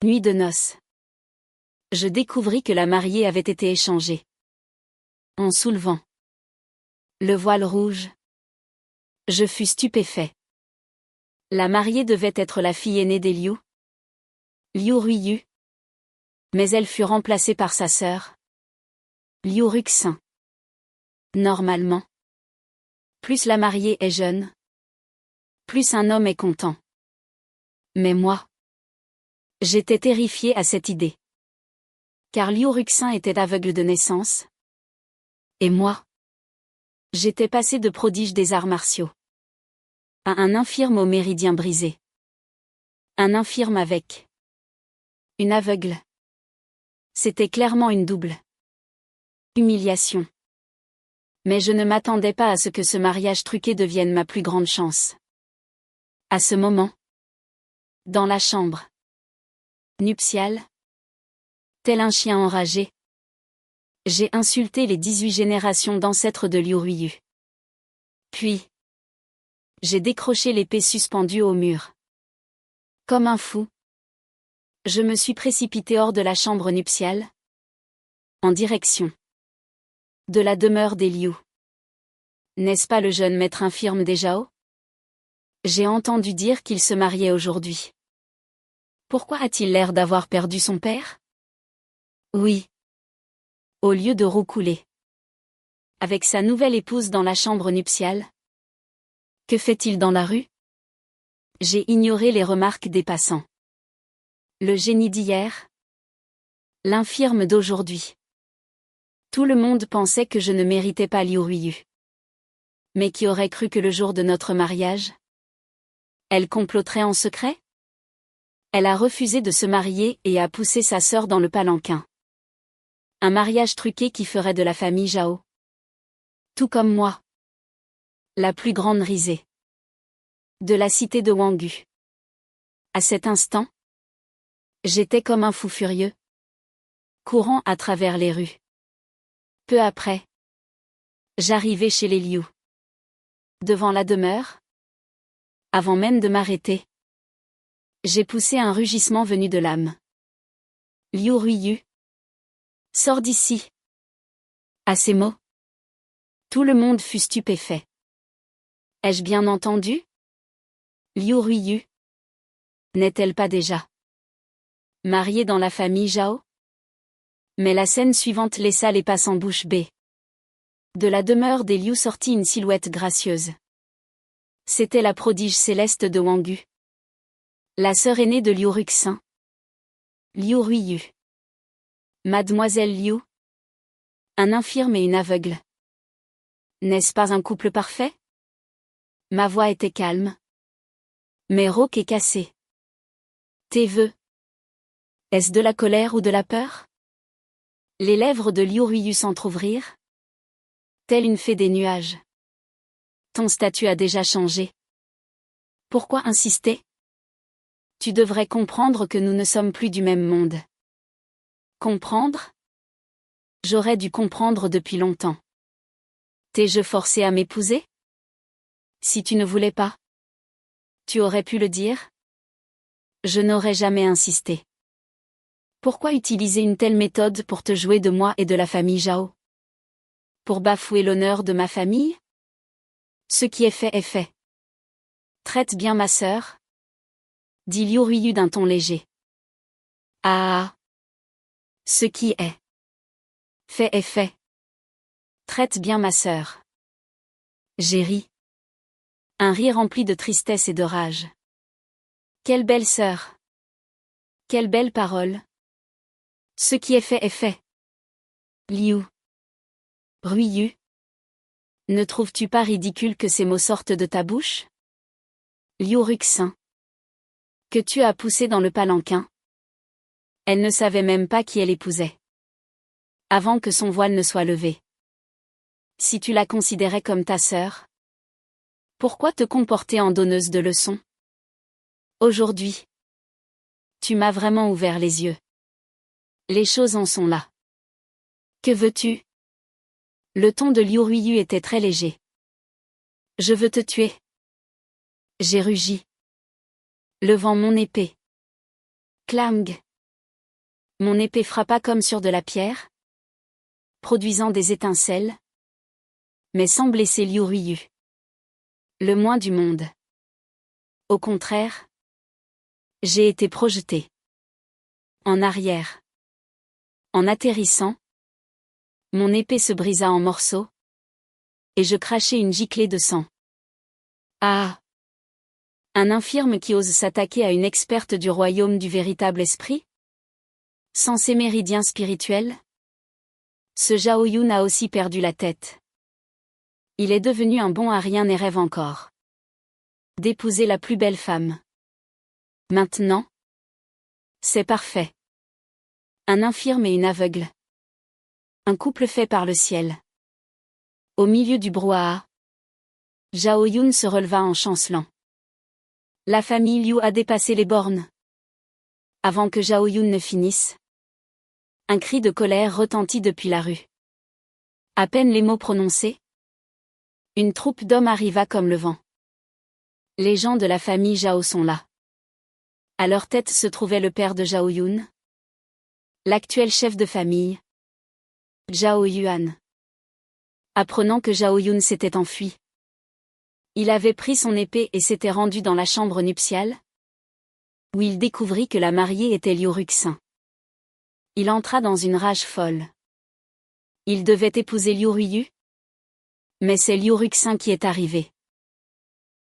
Nuit de noces. Je découvris que la mariée avait été échangée. En soulevant le voile rouge, je fus stupéfait. La mariée devait être la fille aînée des Liu, Liu Ruiyu. Mais elle fut remplacée par sa sœur, Liu Ruxin. Normalement, plus la mariée est jeune, plus un homme est content. Mais moi, j'étais terrifiée à cette idée. Car Liu Ruxin était aveugle de naissance. Et moi, j'étais passée de prodige des arts martiaux à un infirme au méridien brisé. Un infirme avec une aveugle. C'était clairement une double humiliation. Mais je ne m'attendais pas à ce que ce mariage truqué devienne ma plus grande chance. À ce moment, dans la chambre nuptiale, tel un chien enragé, j'ai insulté les 18 générations d'ancêtres de Liu Ruiyu. Puis, j'ai décroché l'épée suspendue au mur. Comme un fou, je me suis précipité hors de la chambre nuptiale, en direction de la demeure des Liu. N'est-ce pas le jeune maître infirme des Zhao? J'ai entendu dire qu'il se mariait aujourd'hui. Pourquoi a-t-il l'air d'avoir perdu son père? Oui. Au lieu de roucouler avec sa nouvelle épouse dans la chambre nuptiale. Que fait-il dans la rue? J'ai ignoré les remarques des passants. Le génie d'hier, l'infirme d'aujourd'hui. Tout le monde pensait que je ne méritais pas Liu Ruiyu. Mais qui aurait cru que le jour de notre mariage, elle comploterait en secret? Elle a refusé de se marier et a poussé sa sœur dans le palanquin. Un mariage truqué qui ferait de la famille Zhao. Tout comme moi. La plus grande risée de la cité de Wangu. À cet instant, j'étais comme un fou furieux, courant à travers les rues. Peu après, j'arrivai chez les Liu. Devant la demeure, avant même de m'arrêter, j'ai poussé un rugissement venu de l'âme. Liu Ruiyu, sors d'ici. À ces mots, tout le monde fut stupéfait. Ai-je bien entendu? Liu Ruiyu n'est-elle pas déjà mariée dans la famille Zhao? Mais la scène suivante laissa les passants bouche bée. De la demeure des Liu sortit une silhouette gracieuse. C'était la prodige céleste de Wangu. La sœur aînée de Liu Ruxin. Liu Ruiyu. Mademoiselle Liu. Un infirme et une aveugle. N'est-ce pas un couple parfait? Ma voix était calme, mais rauque et cassée. Tes vœux. Est-ce de la colère ou de la peur? Les lèvres de Liu Ruiyu s'entr'ouvrirent, telle une fée des nuages. Ton statut a déjà changé. Pourquoi insister? Tu devrais comprendre que nous ne sommes plus du même monde. Comprendre? J'aurais dû comprendre depuis longtemps. T'ai-je forcé à m'épouser? Si tu ne voulais pas, tu aurais pu le dire? Je n'aurais jamais insisté. Pourquoi utiliser une telle méthode pour te jouer de moi et de la famille Zhao? Pour bafouer l'honneur de ma famille? Ce qui est fait est fait. Traite bien ma sœur, dit Liu Ruiyu d'un ton léger. Ah! Ce qui est fait est fait. Traite bien ma sœur. J'ai ri. Un rire rempli de tristesse et de rage. Quelle belle sœur! Quelle belle parole! Ce qui est fait est fait. Liu Ruiyu. Ne trouves-tu pas ridicule que ces mots sortent de ta bouche? Liu Ruxin. Que tu as poussé dans le palanquin. Elle ne savait même pas qui elle épousait. Avant que son voile ne soit levé. Si tu la considérais comme ta sœur, pourquoi te comporter en donneuse de leçons? Aujourd'hui, tu m'as vraiment ouvert les yeux. Les choses en sont là. Que veux-tu? Le ton de Liu Ruiyu était très léger. Je veux te tuer. J'ai rugi, levant mon épée. Clang. Mon épée frappa comme sur de la pierre, produisant des étincelles, mais sans blesser Liu Ruiyu. Le moins du monde. Au contraire, j'ai été projeté en arrière. En atterrissant, mon épée se brisa en morceaux, et je crachai une giclée de sang. Ah! Un infirme qui ose s'attaquer à une experte du royaume du véritable esprit? Sans ses méridiens spirituels? Ce Zhao Yun a aussi perdu la tête. Il est devenu un bon à rien et rêve encore d'épouser la plus belle femme. Maintenant, c'est parfait. Un infirme et une aveugle. Un couple fait par le ciel. Au milieu du brouhaha, Zhao Yun se releva en chancelant. La famille Liu a dépassé les bornes. Avant que Zhao Yun ne finisse, un cri de colère retentit depuis la rue. À peine les mots prononcés, une troupe d'hommes arriva comme le vent. Les gens de la famille Zhao sont là. À leur tête se trouvait le père de Zhao Yun, l'actuel chef de famille, Zhao Yuan. Apprenant que Zhao Yun s'était enfui, il avait pris son épée et s'était rendu dans la chambre nuptiale, où il découvrit que la mariée était Liu Ruxin. Il entra dans une rage folle. Il devait épouser Liu Ruiyu, mais c'est Liu Ruxin qui est arrivé.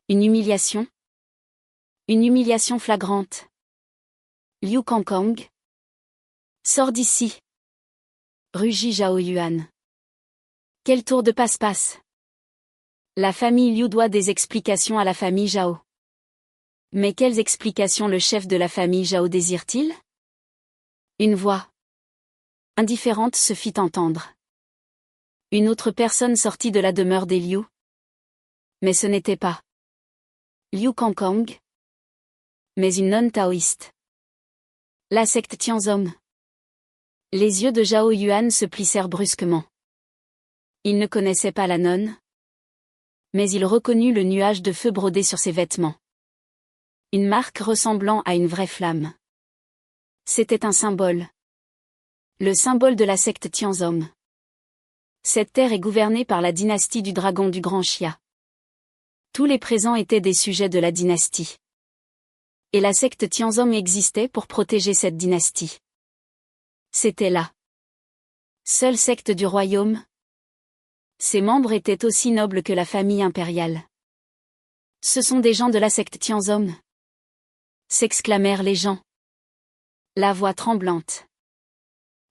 Une humiliation? Une humiliation flagrante. Liu Kangkang? Sors d'ici! Rugit Zhao Yuan. Quel tour de passe-passe! La famille Liu doit des explications à la famille Zhao. Mais quelles explications le chef de la famille Zhao désire-t-il? Une voix indifférente se fit entendre. Une autre personne sortit de la demeure des Liu. Mais ce n'était pas Liu Kangkang, mais une nonne taoïste. La secte Tianzong. Les yeux de Zhao Yuan se plissèrent brusquement. Il ne connaissait pas la nonne, mais il reconnut le nuage de feu brodé sur ses vêtements. Une marque ressemblant à une vraie flamme. C'était un symbole. Le symbole de la secte Tianzong. Cette terre est gouvernée par la dynastie du dragon du Grand Xia. Tous les présents étaient des sujets de la dynastie. Et la secte Tianzong existait pour protéger cette dynastie. C'était la seule secte du royaume. Ses membres étaient aussi nobles que la famille impériale. Ce sont des gens de la secte Tianzong, s'exclamèrent les gens. La voix tremblante.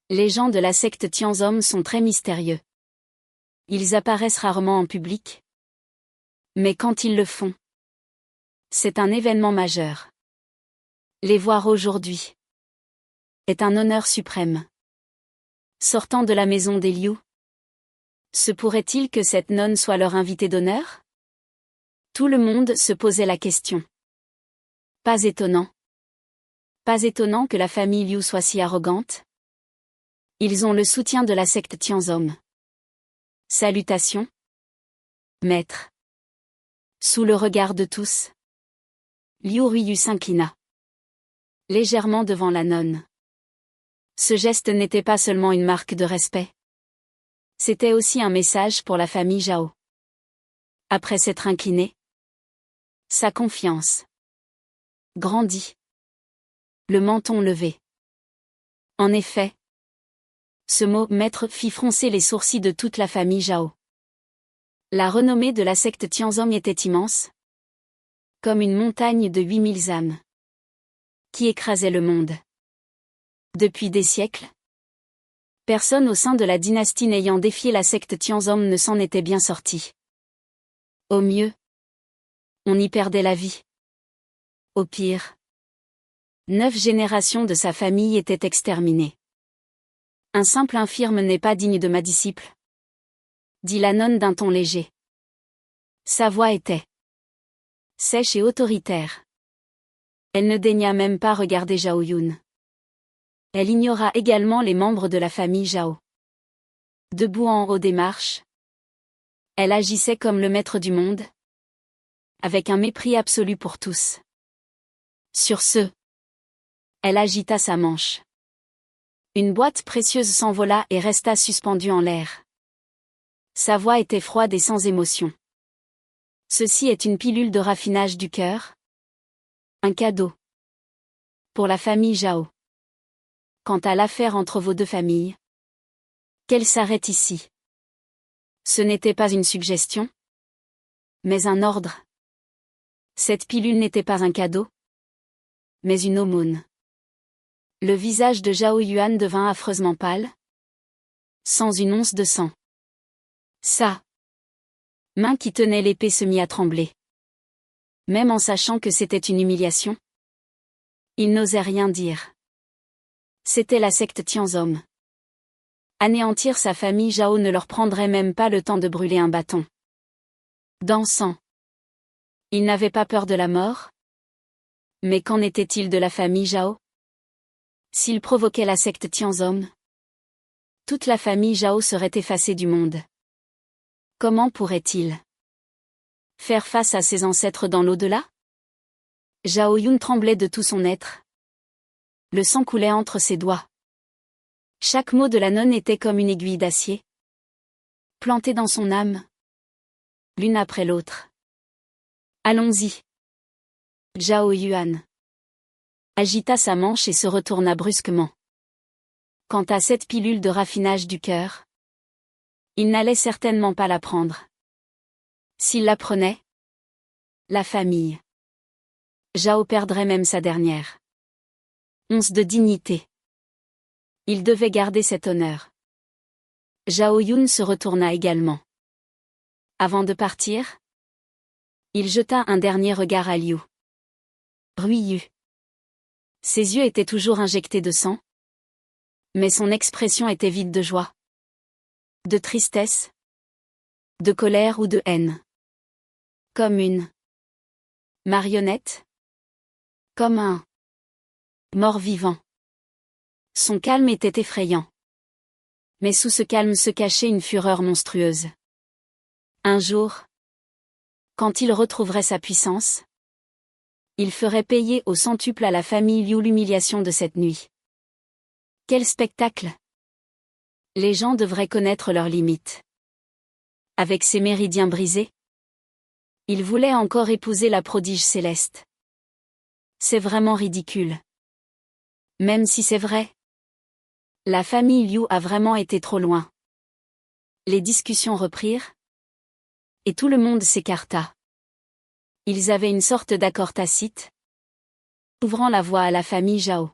Les gens de la secte Tianzong sont très mystérieux. Ils apparaissent rarement en public. Mais quand ils le font, c'est un événement majeur. Les voir aujourd'hui est un honneur suprême. Sortant de la maison des Liu, se pourrait-il que cette nonne soit leur invitée d'honneur? Tout le monde se posait la question. Pas étonnant. Pas étonnant que la famille Liu soit si arrogante. Ils ont le soutien de la secte Tianzong. Salutations, maître. Sous le regard de tous, Liu Ruiyu s'inclina légèrement devant la nonne. Ce geste n'était pas seulement une marque de respect. C'était aussi un message pour la famille Zhao. Après s'être incliné, sa confiance grandit. Le menton levé. En effet, ce mot « maître » fit froncer les sourcils de toute la famille Zhao. La renommée de la secte Tianzong était immense, comme une montagne de 8000 âmes, qui écrasait le monde. Depuis des siècles, personne au sein de la dynastie n'ayant défié la secte Tianzong ne s'en était bien sorti. Au mieux, on y perdait la vie. Au pire, 9 générations de sa famille étaient exterminées. Un simple infirme n'est pas digne de ma disciple, dit la nonne d'un ton léger. Sa voix était sèche et autoritaire. Elle ne daigna même pas regarder Zhao Yun. Elle ignora également les membres de la famille Zhao. Debout en haut des marches, elle agissait comme le maître du monde, avec un mépris absolu pour tous. Sur ce, elle agita sa manche. Une boîte précieuse s'envola et resta suspendue en l'air. Sa voix était froide et sans émotion. Ceci est une pilule de raffinage du cœur. Un cadeau. Pour la famille Zhao. Quant à l'affaire entre vos deux familles, qu'elle s'arrête ici. Ce n'était pas une suggestion, mais un ordre. Cette pilule n'était pas un cadeau, mais une aumône. Le visage de Zhao Yuan devint affreusement pâle, sans une once de sang. Sa main qui tenait l'épée se mit à trembler. Même en sachant que c'était une humiliation, il n'osait rien dire. C'était la secte Tianzom. Anéantir sa famille Zhao ne leur prendrait même pas le temps de brûler un bâton. Dansant. Il n'avait pas peur de la mort? Mais qu'en était-il de la famille Zhao? S'il provoquait la secte Tianzom, toute la famille Zhao serait effacée du monde. Comment pourrait-il faire face à ses ancêtres dans l'au-delà? Zhao Yun tremblait de tout son être. Le sang coulait entre ses doigts. Chaque mot de la nonne était comme une aiguille d'acier, plantée dans son âme, l'une après l'autre. Allons-y. Zhao Yuan agita sa manche et se retourna brusquement. Quant à cette pilule de raffinage du cœur, il n'allait certainement pas la prendre. S'il la prenait, la famille Zhao perdrait même sa dernière once de dignité. Il devait garder cet honneur. Zhao Yun se retourna également. Avant de partir, il jeta un dernier regard à Liu Ruiyu. Ses yeux étaient toujours injectés de sang, mais son expression était vide de joie, de tristesse, de colère ou de haine. Comme une marionnette, comme un mort-vivant. Son calme était effrayant. Mais sous ce calme se cachait une fureur monstrueuse. Un jour, quand il retrouverait sa puissance, il ferait payer au centuple à la famille Liu l'humiliation de cette nuit. Quel spectacle! Les gens devraient connaître leurs limites. Avec ses méridiens brisés, il voulait encore épouser la prodige céleste. C'est vraiment ridicule. Même si c'est vrai. La famille Liu a vraiment été trop loin. Les discussions reprirent, et tout le monde s'écarta. Ils avaient une sorte d'accord tacite, ouvrant la voie à la famille Zhao.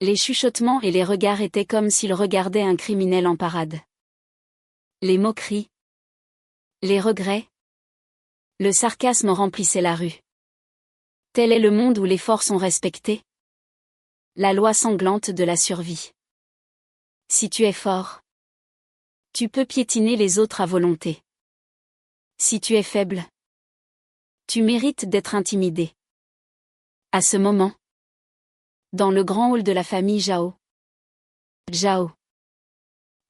Les chuchotements et les regards étaient comme s'ils regardaient un criminel en parade. Les moqueries, les regrets, le sarcasme remplissaient la rue. Tel est le monde où les forts sont respectés. La loi sanglante de la survie. Si tu es fort, tu peux piétiner les autres à volonté. Si tu es faible, tu mérites d'être intimidé. À ce moment, dans le grand hall de la famille Zhao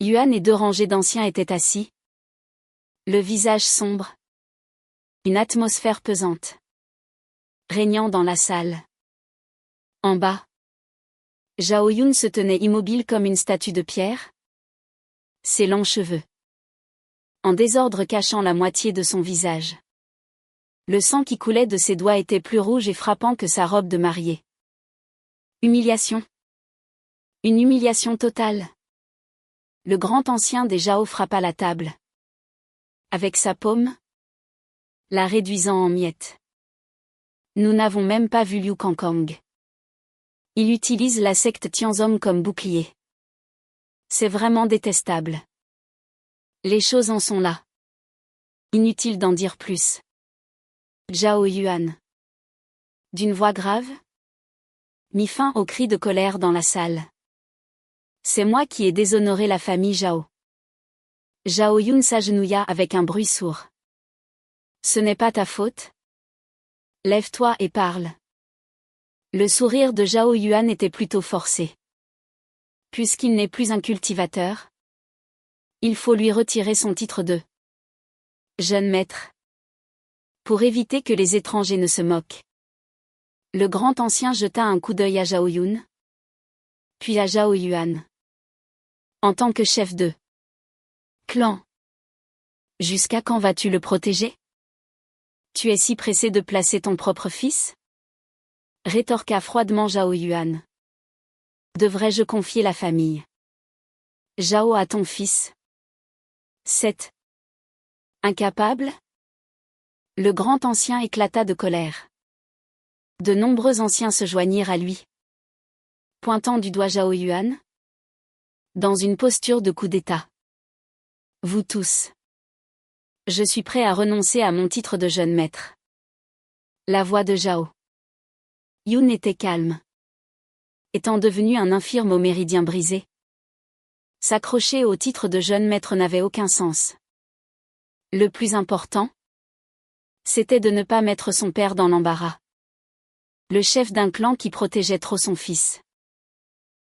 Yuan et deux rangées d'anciens étaient assis, le visage sombre, une atmosphère pesante régnant dans la salle. En bas, Zhao Yun se tenait immobile comme une statue de pierre, ses longs cheveux en désordre cachant la moitié de son visage. Le sang qui coulait de ses doigts était plus rouge et frappant que sa robe de mariée. Humiliation. Une humiliation totale. Le grand ancien des Zhao frappa la table. Avec sa paume, la réduisant en miettes. Nous n'avons même pas vu Liu Kangkang. Il utilise la secte Tianzom comme bouclier. C'est vraiment détestable. Les choses en sont là. Inutile d'en dire plus. Zhao Yuan, d'une voix grave, mit fin aux cris de colère dans la salle. C'est moi qui ai déshonoré la famille Zhao. Zhao Yun s'agenouilla avec un bruit sourd. Ce n'est pas ta faute. Lève-toi et parle. Le sourire de Zhao Yuan était plutôt forcé. Puisqu'il n'est plus un cultivateur, il faut lui retirer son titre de jeune maître. Pour éviter que les étrangers ne se moquent. Le grand ancien jeta un coup d'œil à Zhao Yun. puis à Zhao Yuan. En tant que chef de clan. Jusqu'à quand vas-tu le protéger? Tu es si pressé de placer ton propre fils? Rétorqua froidement Zhao Yuan. Devrais-je confier la famille Zhao à ton fils? C'est incapable? Le grand ancien éclata de colère. De nombreux anciens se joignirent à lui. Pointant du doigt Zhao Yuan. Dans une posture de coup d'état. Vous tous. Je suis prêt à renoncer à mon titre de jeune maître. La voix de Zhao Yun était calme. Étant devenu un infirme au méridien brisé. S'accrocher au titre de jeune maître n'avait aucun sens. Le plus important, c'était de ne pas mettre son père dans l'embarras. Le chef d'un clan qui protégeait trop son fils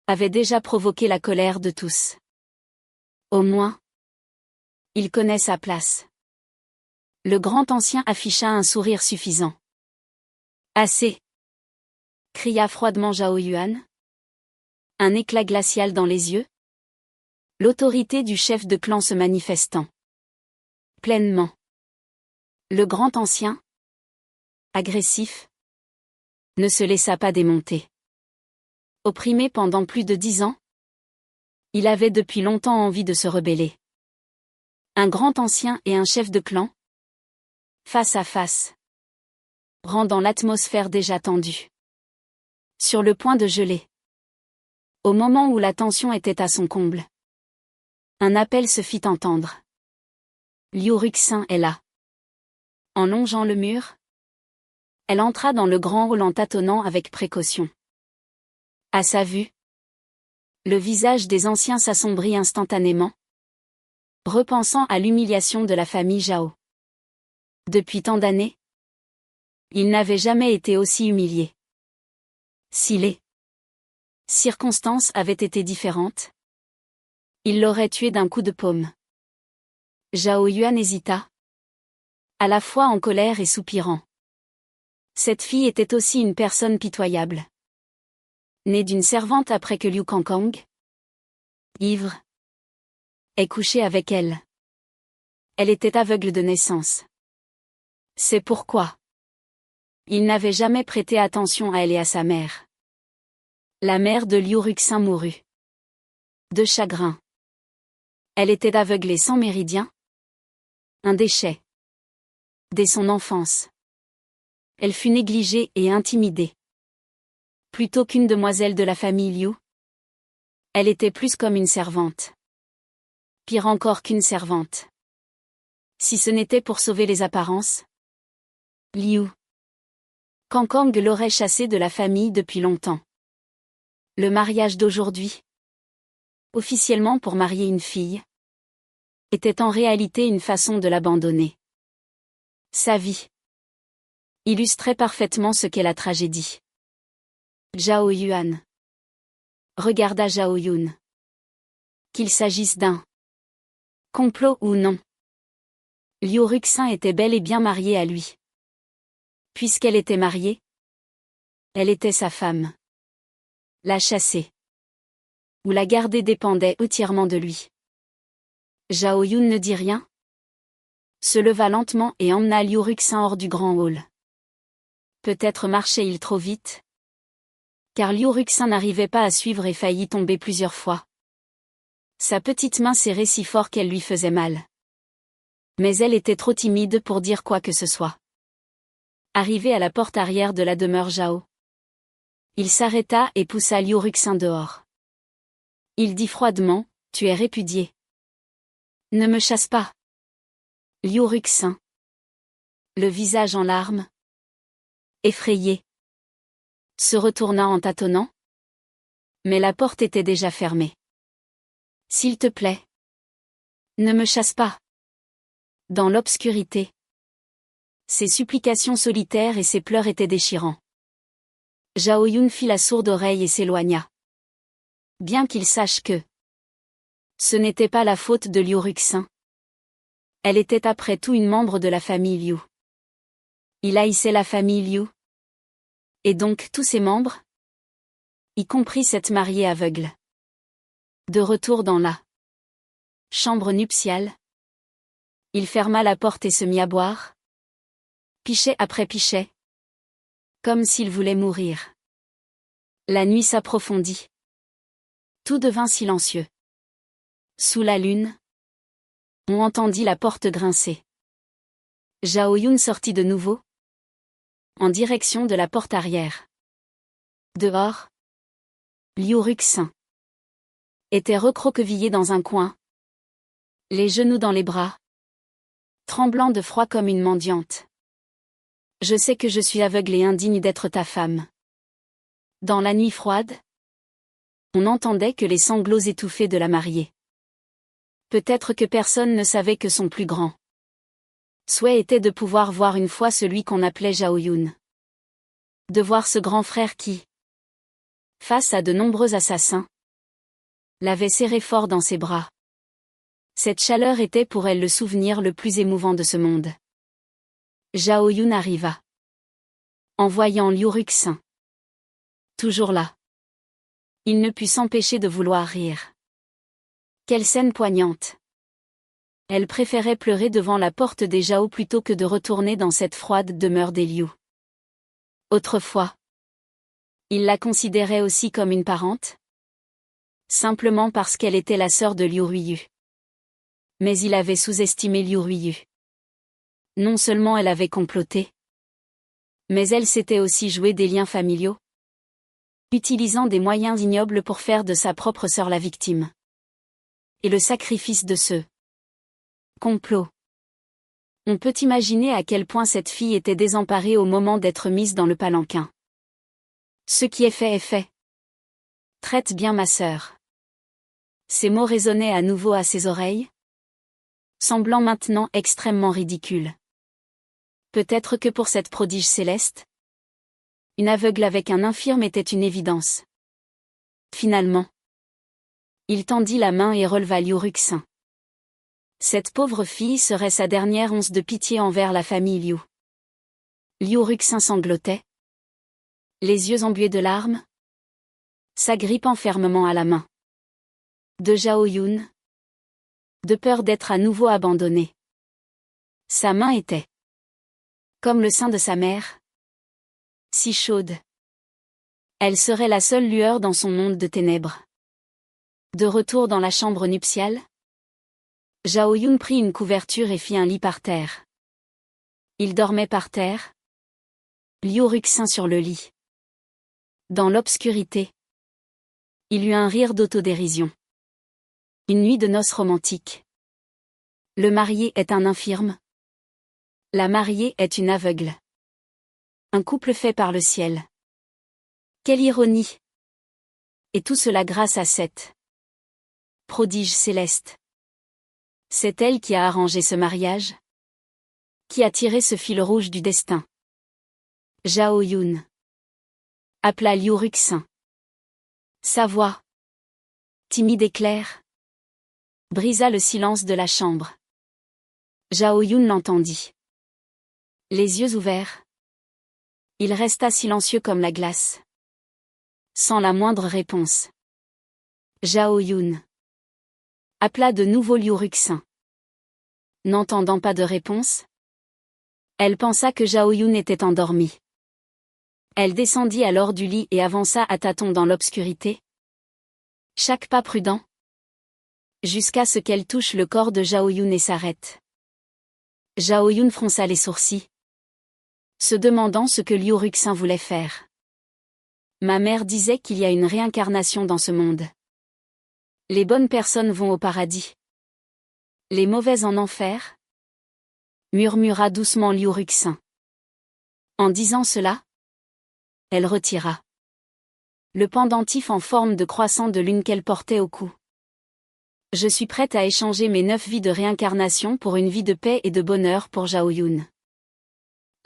avait déjà provoqué la colère de tous. Au moins, il connaît sa place. Le grand ancien afficha un sourire suffisant. Assez, cria froidement Zhao Yuan. Un éclat glacial dans les yeux. L'autorité du chef de clan se manifestant pleinement. Le grand ancien, agressif, ne se laissa pas démonter. Opprimé pendant plus de 10 ans, il avait depuis longtemps envie de se rebeller. Un grand ancien et un chef de clan, face à face, rendant l'atmosphère déjà tendue. Sur le point de geler. Au moment où la tension était à son comble. Un appel se fit entendre. Liu Ruxin est là. En longeant le mur, elle entra dans le grand hall en tâtonnant avec précaution. À sa vue, le visage des anciens s'assombrit instantanément, repensant à l'humiliation de la famille Zhao. Depuis tant d'années, il n'avait jamais été aussi humilié. Si les circonstances avaient été différentes, il l'aurait tué d'un coup de paume. Zhao Yuan hésita, à la fois en colère et soupirant. Cette fille était aussi une personne pitoyable. Née d'une servante après que Liu Kangkang, ivre, ait couché avec elle. Elle était aveugle de naissance. C'est pourquoi il n'avait jamais prêté attention à elle et à sa mère. La mère de Liu Ruxin mourut. De chagrin. Elle était aveuglée sans méridien. Un déchet. Dès son enfance. Elle fut négligée et intimidée. Plutôt qu'une demoiselle de la famille Liu, elle était plus comme une servante. Pire encore qu'une servante. Si ce n'était pour sauver les apparences, Liu Kangkang l'aurait chassée de la famille depuis longtemps. Le mariage d'aujourd'hui, officiellement pour marier une fille, était en réalité une façon de l'abandonner. Sa vie illustrait parfaitement ce qu'est la tragédie. Zhao Yuan regarda Zhao Yun. Qu'il s'agisse d'un complot ou non, Liu Ruxin était bel et bien mariée à lui. Puisqu'elle était mariée, elle était sa femme. La chasser ou la garder dépendait entièrement de lui. Zhao Yun ne dit rien, se leva lentement et emmena Liu Ruxin hors du grand hall. Peut-être marchait-il trop vite, car Liu Ruxin n'arrivait pas à suivre et faillit tomber plusieurs fois. Sa petite main serrait si fort qu'elle lui faisait mal. Mais elle était trop timide pour dire quoi que ce soit. Arrivé à la porte arrière de la demeure Zhao, il s'arrêta et poussa Liu Ruxin dehors. Il dit froidement, « Tu es répudié. Ne me chasse pas. » Liu Ruxin, le visage en larmes, effrayé, se retourna en tâtonnant. Mais la porte était déjà fermée. « S'il te plaît. Ne me chasse pas. » Dans l'obscurité, ses supplications solitaires et ses pleurs étaient déchirants. Zhao Yun fit la sourde oreille et s'éloigna. Bien qu'il sache que ce n'était pas la faute de Liu Ruxin. Elle était après tout une membre de la famille Liu. Il haïssait la famille Liu. Et donc tous ses membres. y compris cette mariée aveugle. De retour dans la chambre nuptiale, il ferma la porte et se mit à boire, pichet après pichet, comme s'il voulait mourir. La nuit s'approfondit. Tout devint silencieux. Sous la lune, on entendit la porte grincer. Zhao Yun sortit de nouveau, en direction de la porte arrière. Dehors, Liu Ruxin était recroquevillé dans un coin, les genoux dans les bras, tremblant de froid comme une mendiante. Je sais que je suis aveugle et indigne d'être ta femme. Dans la nuit froide, on n'entendait que les sanglots étouffés de la mariée. Peut-être que personne ne savait que son plus grand souhait était de pouvoir voir une fois celui qu'on appelait Zhao Yun. De voir ce grand frère qui, face à de nombreux assassins, l'avait serré fort dans ses bras. Cette chaleur était pour elle le souvenir le plus émouvant de ce monde. Zhao Yun arriva. En voyant Liu Ruxin toujours là, il ne put s'empêcher de vouloir rire. Quelle scène poignante! Elle préférait pleurer devant la porte des Zhao plutôt que de retourner dans cette froide demeure des Liu. Autrefois, il la considérait aussi comme une parente, simplement parce qu'elle était la sœur de Liu Ruiyu. Mais il avait sous-estimé Liu Ruiyu. Non seulement elle avait comploté, mais elle s'était aussi joué des liens familiaux, utilisant des moyens ignobles pour faire de sa propre sœur la victime. Et le sacrifice de ce complot. On peut imaginer à quel point cette fille était désemparée au moment d'être mise dans le palanquin. Ce qui est fait est fait. Traite bien ma sœur. Ces mots résonnaient à nouveau à ses oreilles, semblant maintenant extrêmement ridicules. Peut-être que pour cette prodige céleste, une aveugle avec un infirme était une évidence. Finalement, il tendit la main et releva Liu Ruxin. Cette pauvre fille serait sa dernière once de pitié envers la famille Liu. Liu Ruxin sanglotait, les yeux embués de larmes, s'agrippant fermement à la main de Zhao Yun, de peur d'être à nouveau abandonné. Sa main était comme le sein de sa mère, si chaude. Elle serait la seule lueur dans son monde de ténèbres. De retour dans la chambre nuptiale, Zhao Yun prit une couverture et fit un lit par terre. Il dormait par terre, Liu Ruxin sur le lit. Dans l'obscurité, il eut un rire d'autodérision. Une nuit de noces romantique. Le marié est un infirme. La mariée est une aveugle. Un couple fait par le ciel. Quelle ironie! Et tout cela grâce à cette prodige céleste. C'est elle qui a arrangé ce mariage, qui a tiré ce fil rouge du destin. Zhao Yun appela Liu Ruxin. Sa voix, timide et claire, brisa le silence de la chambre. Zhao Yun l'entendit. Les yeux ouverts, il resta silencieux comme la glace, sans la moindre réponse. Zhao Yun appela de nouveau Liu Ruxin. N'entendant pas de réponse, elle pensa que Zhao Yun était endormi. Elle descendit alors du lit et avança à tâtons dans l'obscurité, chaque pas prudent, jusqu'à ce qu'elle touche le corps de Zhao Yun et s'arrête. Zhao Yun fronça les sourcils, se demandant ce que Liu Ruxin voulait faire. Ma mère disait qu'il y a une réincarnation dans ce monde. Les bonnes personnes vont au paradis. Les mauvaises en enfer, murmura doucement Liu Ruxin. En disant cela, elle retira le pendentif en forme de croissant de lune qu'elle portait au cou. Je suis prête à échanger mes 9 vies de réincarnation pour une vie de paix et de bonheur pour Zhao Yun.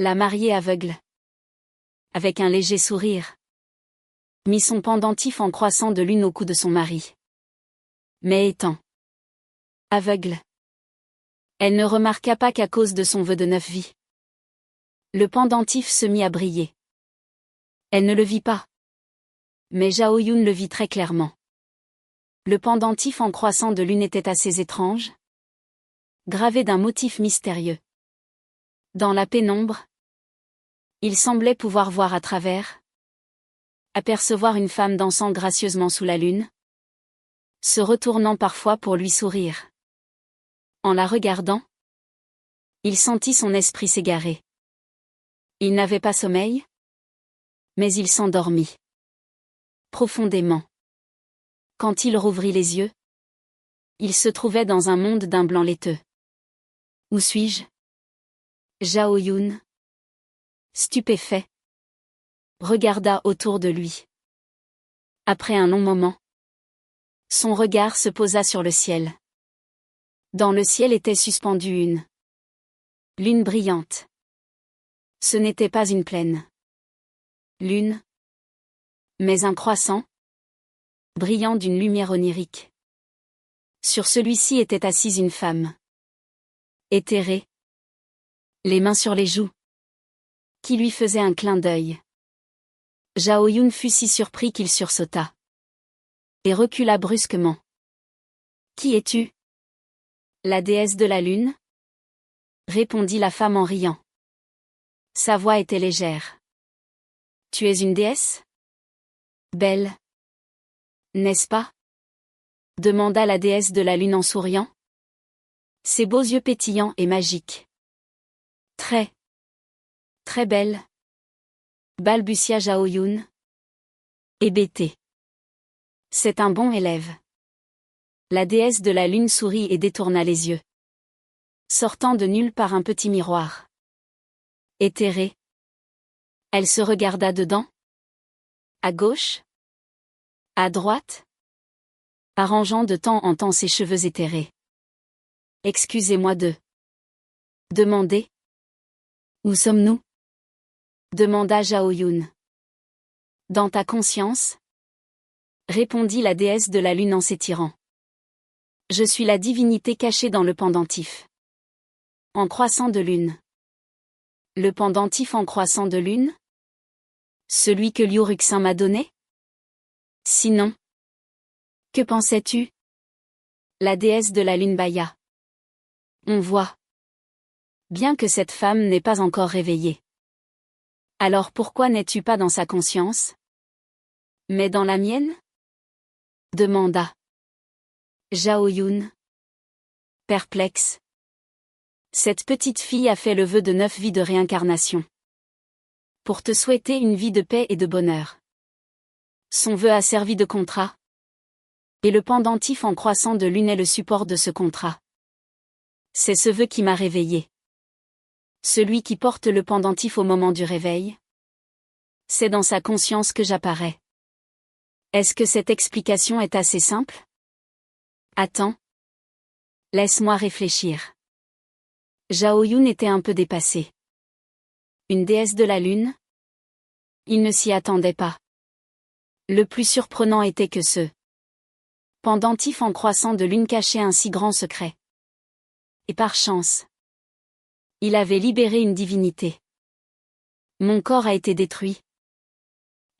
La mariée aveugle, avec un léger sourire, mit son pendentif en croissant de lune au cou de son mari. Mais étant aveugle, elle ne remarqua pas qu'à cause de son vœu de 9 vies, le pendentif se mit à briller. Elle ne le vit pas. Mais Zhao Yun le vit très clairement. Le pendentif en croissant de lune était assez étrange, gravé d'un motif mystérieux. Dans la pénombre, il semblait pouvoir voir à travers, apercevoir une femme dansant gracieusement sous la lune, se retournant parfois pour lui sourire. En la regardant, il sentit son esprit s'égarer. Il n'avait pas sommeil, mais il s'endormit. Profondément. Quand il rouvrit les yeux, il se trouvait dans un monde d'un blanc laiteux. Où suis-je? Zhao Yun, stupéfait, regarda autour de lui. Après un long moment, son regard se posa sur le ciel. Dans le ciel était suspendue une lune brillante. Ce n'était pas une pleine lune, mais un croissant, brillant d'une lumière onirique. Sur celui-ci était assise une femme, éthérée, les mains sur les joues, qui lui faisait un clin d'œil. Zhao Yun fut si surpris qu'il sursauta et recula brusquement. Qui es-tu? La déesse de la lune? Répondit la femme en riant. Sa voix était légère. Tu es une déesse? Belle. N'est-ce pas? Demanda la déesse de la lune en souriant. Ses beaux yeux pétillants et magiques. Très belle. Balbutia Zhao Yun. Hébété. C'est un bon élève. La déesse de la lune sourit et détourna les yeux. Sortant de nulle part un petit miroir. Éthérée. Elle se regarda dedans. À gauche? À droite? Arrangeant de temps en temps ses cheveux éthérés. Excusez-moi de demander. Où sommes-nous? Demanda Zhao Yun. Dans ta conscience? Répondit la déesse de la lune en s'étirant. Je suis la divinité cachée dans le pendentif. En croissant de lune. Le pendentif en croissant de lune? Celui que Liu Ruxin m'a donné? Sinon. Que pensais-tu? La déesse de la lune bâilla. On voit bien que cette femme n'est pas encore réveillée. Alors pourquoi n'es-tu pas dans sa conscience? Mais dans la mienne? Demanda Zhao Yun. Perplexe. Cette petite fille a fait le vœu de 9 vies de réincarnation. Pour te souhaiter une vie de paix et de bonheur. Son vœu a servi de contrat. Et le pendentif en croissant de lune est le support de ce contrat. C'est ce vœu qui m'a réveillé. Celui qui porte le pendentif au moment du réveil. C'est dans sa conscience que j'apparais. Est-ce que cette explication est assez simple? Attends. Laisse-moi réfléchir. Zhao Yun était un peu dépassé. Une déesse de la lune? Il ne s'y attendait pas. Le plus surprenant était que ce pendentif en croissant de lune cachait un si grand secret. Et par chance, il avait libéré une divinité. Mon corps a été détruit.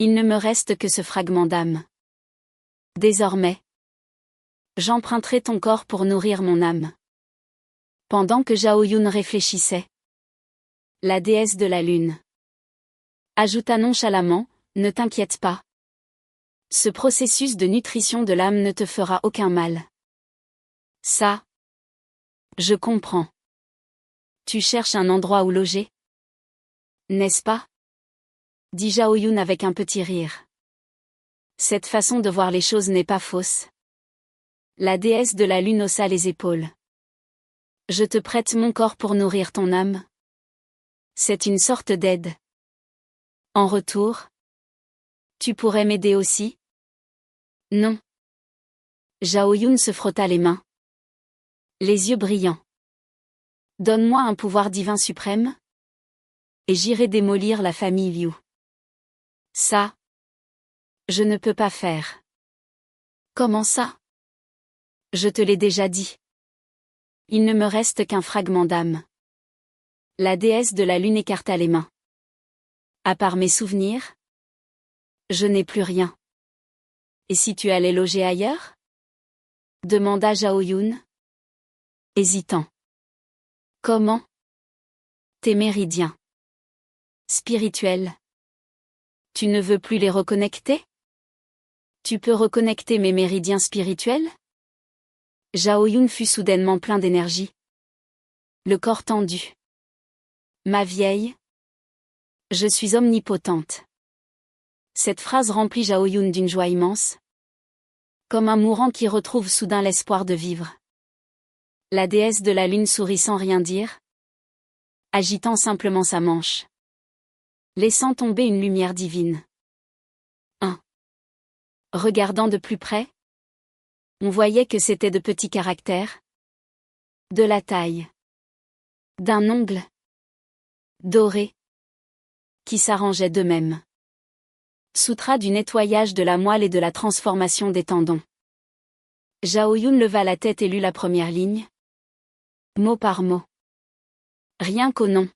Il ne me reste que ce fragment d'âme. Désormais, j'emprunterai ton corps pour nourrir mon âme. Pendant que Zhao Yun réfléchissait, la déesse de la lune ajouta nonchalamment, ne t'inquiète pas. Ce processus de nutrition de l'âme ne te fera aucun mal. Ça, je comprends. Tu cherches un endroit où loger? N'est-ce pas? Dit Zhao Yun avec un petit rire. Cette façon de voir les choses n'est pas fausse. La déesse de la lune haussa les épaules. Je te prête mon corps pour nourrir ton âme. C'est une sorte d'aide. En retour, tu pourrais m'aider aussi? Non. Zhao Yun se frotta les mains. Les yeux brillants. Donne-moi un pouvoir divin suprême? Et j'irai démolir la famille Liu. Ça, je ne peux pas faire. Comment ça? Je te l'ai déjà dit. Il ne me reste qu'un fragment d'âme. La déesse de la lune écarta les mains. À part mes souvenirs, je n'ai plus rien. Et si tu allais loger ailleurs? Demanda Zhao Yun, hésitant. Comment? Tes méridiens spirituels. Tu ne veux plus les reconnecter? Tu peux reconnecter mes méridiens spirituels? Zhao Yun fut soudainement plein d'énergie. Le corps tendu. Ma vieille. Je suis omnipotente. Cette phrase remplit Zhao Yun d'une joie immense. Comme un mourant qui retrouve soudain l'espoir de vivre. La déesse de la lune sourit sans rien dire, agitant simplement sa manche, laissant tomber une lumière divine. 1. Regardant de plus près, on voyait que c'était de petits caractères, de la taille d'un ongle, doré, qui s'arrangeaient d'eux-mêmes. Sutra du nettoyage de la moelle et de la transformation des tendons. Zhao Yun leva la tête et lut la première ligne. Mot par mot. Rien qu'au nom.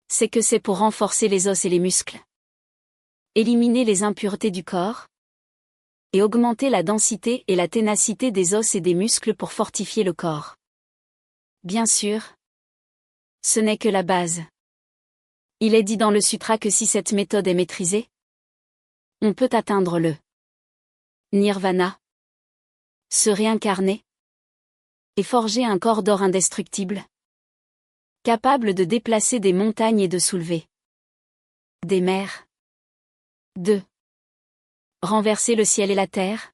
C'est que c'est pour renforcer les os et les muscles. Éliminer les impuretés du corps. Et augmenter la densité et la ténacité des os et des muscles pour fortifier le corps. Bien sûr. Ce n'est que la base. Il est dit dans le sutra que si cette méthode est maîtrisée, on peut atteindre le nirvana, se réincarner, et forger un corps d'or indestructible, capable de déplacer des montagnes et de soulever des mers. 2. Renverser le ciel et la terre.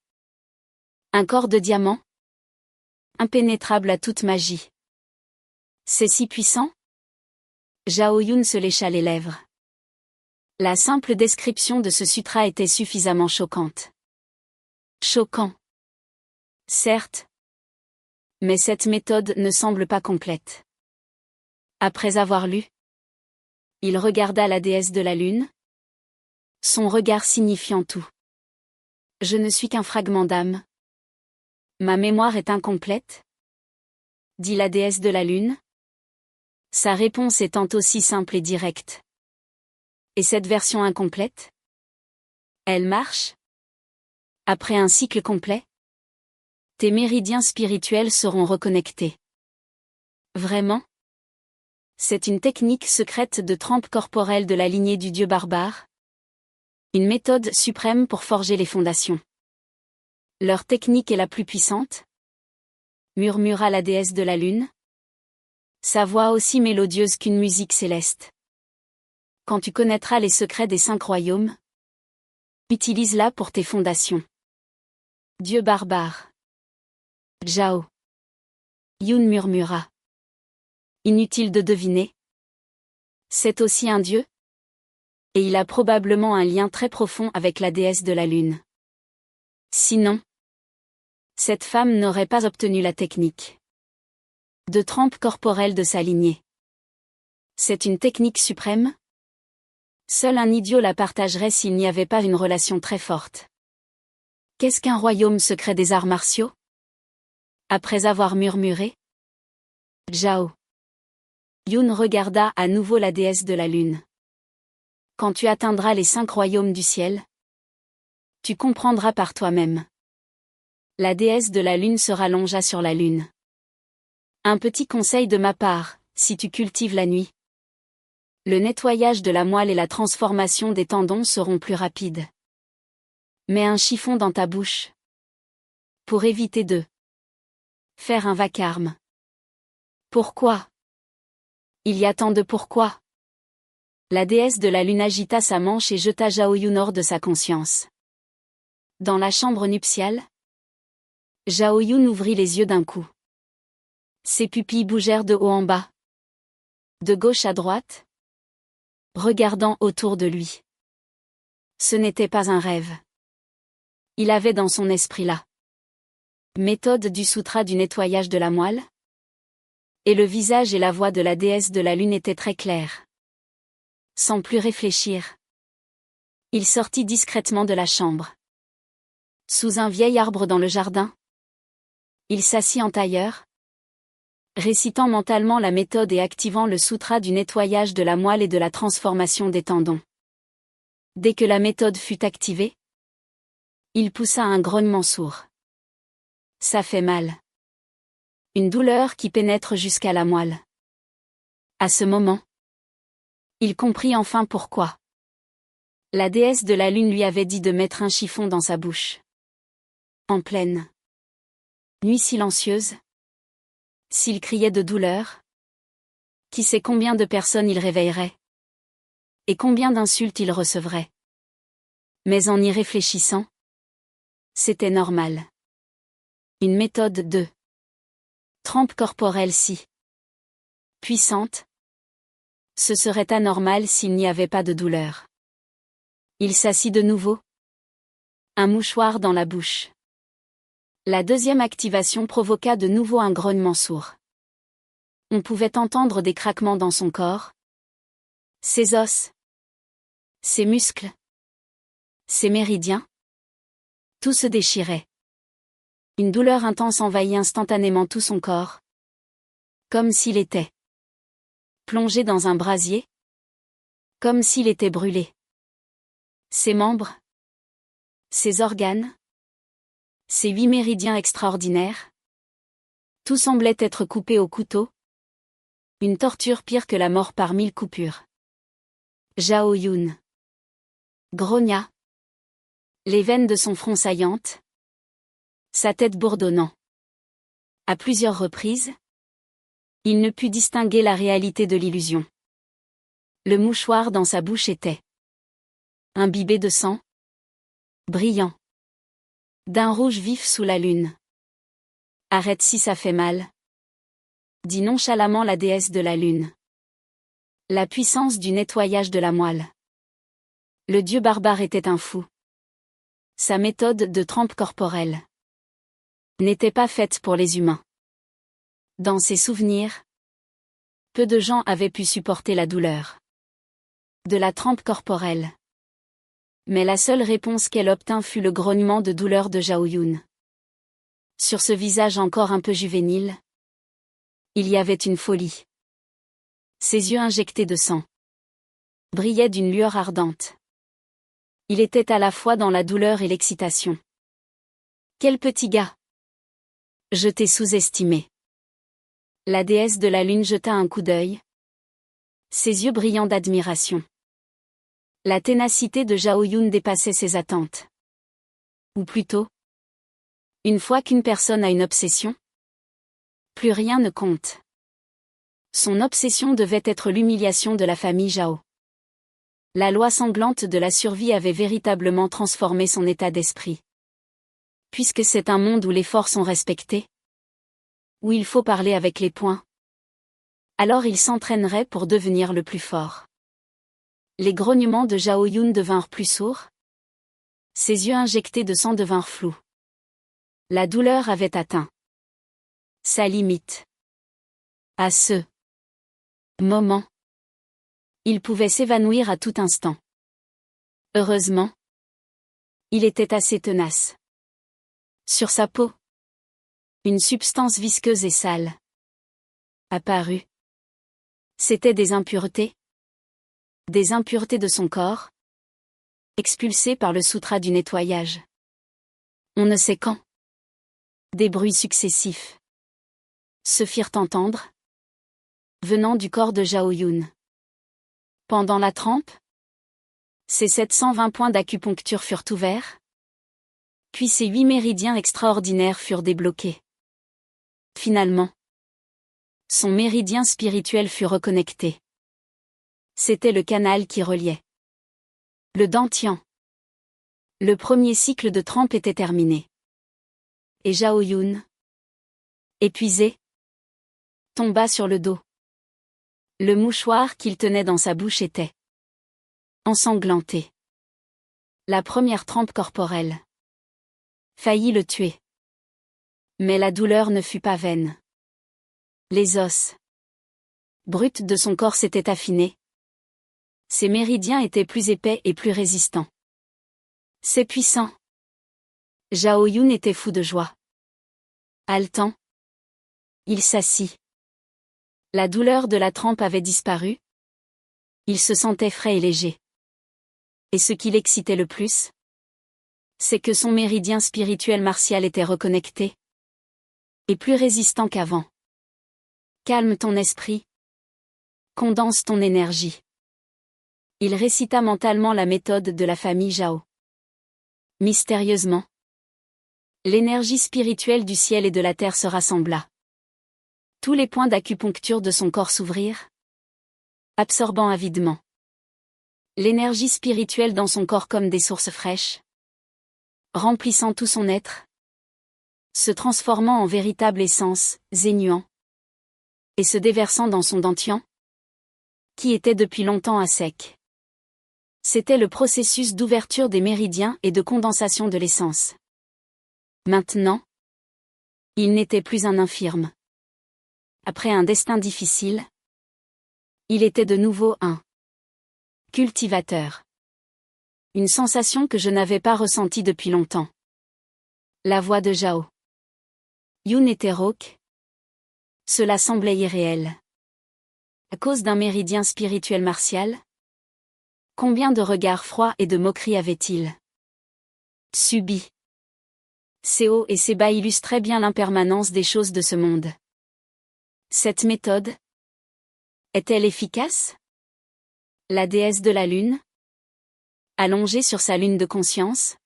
Un corps de diamant, impénétrable à toute magie. C'est si puissant? Zhao Yun se lécha les lèvres. La simple description de ce sutra était suffisamment choquante. Choquant. Certes. Mais cette méthode ne semble pas complète. Après avoir lu, il regarda la déesse de la lune. Son regard signifiant tout. Je ne suis qu'un fragment d'âme. Ma mémoire est incomplète? Dit la déesse de la lune. Sa réponse étant aussi simple et directe. Et cette version incomplète? Elle marche? Après un cycle complet? Tes méridiens spirituels seront reconnectés. Vraiment? C'est une technique secrète de trempe corporelle de la lignée du dieu barbare? Une méthode suprême pour forger les fondations. Leur technique est la plus puissante? Murmura la déesse de la lune. Sa voix aussi mélodieuse qu'une musique céleste. Quand tu connaîtras les secrets des 5 royaumes, utilise-la pour tes fondations. Dieu barbare. Zhao Yun murmura. Inutile de deviner. C'est aussi un dieu? Et il a probablement un lien très profond avec la déesse de la lune. Sinon, cette femme n'aurait pas obtenu la technique de trempe corporelle de sa lignée. C'est une technique suprême? Seul un idiot la partagerait s'il n'y avait pas une relation très forte. Qu'est-ce qu'un royaume secret des arts martiaux? Après avoir murmuré, Zhao Yun regarda à nouveau la déesse de la lune. Quand tu atteindras les 5 royaumes du ciel, tu comprendras par toi-même. La déesse de la lune se rallongea sur la lune. Un petit conseil de ma part, si tu cultives la nuit, le nettoyage de la moelle et la transformation des tendons seront plus rapides. Mets un chiffon dans ta bouche. Pour éviter de faire un vacarme. Pourquoi? Il y a tant de pourquoi. La déesse de la lune agita sa manche et jeta Zhao Yun hors de sa conscience. Dans la chambre nuptiale, Zhao Yun ouvrit les yeux d'un coup. Ses pupilles bougèrent de haut en bas, de gauche à droite, regardant autour de lui. Ce n'était pas un rêve. Il avait dans son esprit la méthode du sutra du nettoyage de la moelle. Et le visage et la voix de la déesse de la lune étaient très clairs. Sans plus réfléchir, il sortit discrètement de la chambre. Sous un vieil arbre dans le jardin, il s'assit en tailleur, récitant mentalement la méthode et activant le sutra du nettoyage de la moelle et de la transformation des tendons. Dès que la méthode fut activée, Il poussa un grognement sourd. Ça fait mal. Une douleur qui pénètre jusqu'à la moelle. À ce moment, il comprit enfin pourquoi. La déesse de la lune lui avait dit de mettre un chiffon dans sa bouche. En pleine nuit silencieuse, s'il criait de douleur, qui sait combien de personnes il réveillerait, et combien d'insultes il recevrait. Mais en y réfléchissant, c'était normal. Une méthode de trempe corporelle si puissante, ce serait anormal s'il n'y avait pas de douleur. Il s'assit de nouveau. Un mouchoir dans la bouche. La deuxième activation provoqua de nouveau un grognement sourd. On pouvait entendre des craquements dans son corps. Ses os. Ses muscles. Ses méridiens. Tout se déchirait. Une douleur intense envahit instantanément tout son corps. Comme s'il était plongé dans un brasier. Comme s'il était brûlé. Ses membres. Ses organes. Ses 8 méridiens extraordinaires. Tout semblait être coupé au couteau. Une torture pire que la mort par 1000 coupures. Zhao Yun grogna. Les veines de son front saillantes. Sa tête bourdonnant. À plusieurs reprises, il ne put distinguer la réalité de l'illusion. Le mouchoir dans sa bouche était imbibé de sang, brillant, d'un rouge vif sous la lune. Arrête si ça fait mal, dit nonchalamment la déesse de la lune. La puissance du nettoyage de la moelle. Le dieu barbare était un fou. Sa méthode de trempe corporelle n'était pas faite pour les humains. Dans ses souvenirs, peu de gens avaient pu supporter la douleur de la trempe corporelle. Mais la seule réponse qu'elle obtint fut le grognement de douleur de Zhao Yun. Sur ce visage encore un peu juvénile, il y avait une folie. Ses yeux injectés de sang brillaient d'une lueur ardente. Il était à la fois dans la douleur et l'excitation. Quel petit gars! Je t'ai sous-estimé. La déesse de la lune jeta un coup d'œil. Ses yeux brillants d'admiration. La ténacité de Zhao Yun dépassait ses attentes. Ou plutôt, une fois qu'une personne a une obsession, plus rien ne compte. Son obsession devait être l'humiliation de la famille Zhao. La loi sanglante de la survie avait véritablement transformé son état d'esprit. Puisque c'est un monde où les forts sont respectés, où il faut parler avec les poings, alors il s'entraînerait pour devenir le plus fort. Les grognements de Zhao Yun devinrent plus sourds. Ses yeux injectés de sang devinrent flous. La douleur avait atteint sa limite. À ce moment, il pouvait s'évanouir à tout instant. Heureusement, il était assez tenace. Sur sa peau, une substance visqueuse et sale apparut. C'étaient des impuretés. Des impuretés de son corps, expulsées par le sutra du nettoyage. On ne sait quand. Des bruits successifs se firent entendre, venant du corps de Zhao Yun. Pendant la trempe, ses 720 points d'acupuncture furent ouverts, puis ses 8 méridiens extraordinaires furent débloqués. Finalement, son méridien spirituel fut reconnecté. C'était le canal qui reliait le Dantian. Le premier cycle de trempe était terminé. Et Zhao Yun, épuisé, tomba sur le dos. Le mouchoir qu'il tenait dans sa bouche était ensanglanté. La première trempe corporelle faillit le tuer. Mais la douleur ne fut pas vaine. Les os bruts de son corps s'étaient affinés. Ses méridiens étaient plus épais et plus résistants. C'est puissant. Zhao Yun était fou de joie. Haletant, il s'assit. La douleur de la trempe avait disparu. Il se sentait frais et léger. Et ce qui l'excitait le plus, C'est que son méridien spirituel martial était reconnecté. Et plus résistant qu'avant. Calme ton esprit. Condense ton énergie. Il récita mentalement la méthode de la famille Zhao. Mystérieusement, l'énergie spirituelle du ciel et de la terre se rassembla. Tous les points d'acupuncture de son corps s'ouvrirent, absorbant avidement l'énergie spirituelle dans son corps comme des sources fraîches, remplissant tout son être, se transformant en véritable essence, zénuant, et se déversant dans son dantian, qui était depuis longtemps à sec. C'était le processus d'ouverture des méridiens et de condensation de l'essence. Maintenant, il n'était plus un infirme. Après un destin difficile, il était de nouveau un cultivateur. Une sensation que je n'avais pas ressentie depuis longtemps. La voix de Zhao Yun était rauque. Cela semblait irréel. À cause d'un méridien spirituel martial? Combien de regards froids et de moqueries avait-il subi? Ces hauts et ces bas illustraient bien l'impermanence des choses de ce monde. Cette méthode est-elle efficace? La déesse de la lune, allongée sur sa lune de conscience,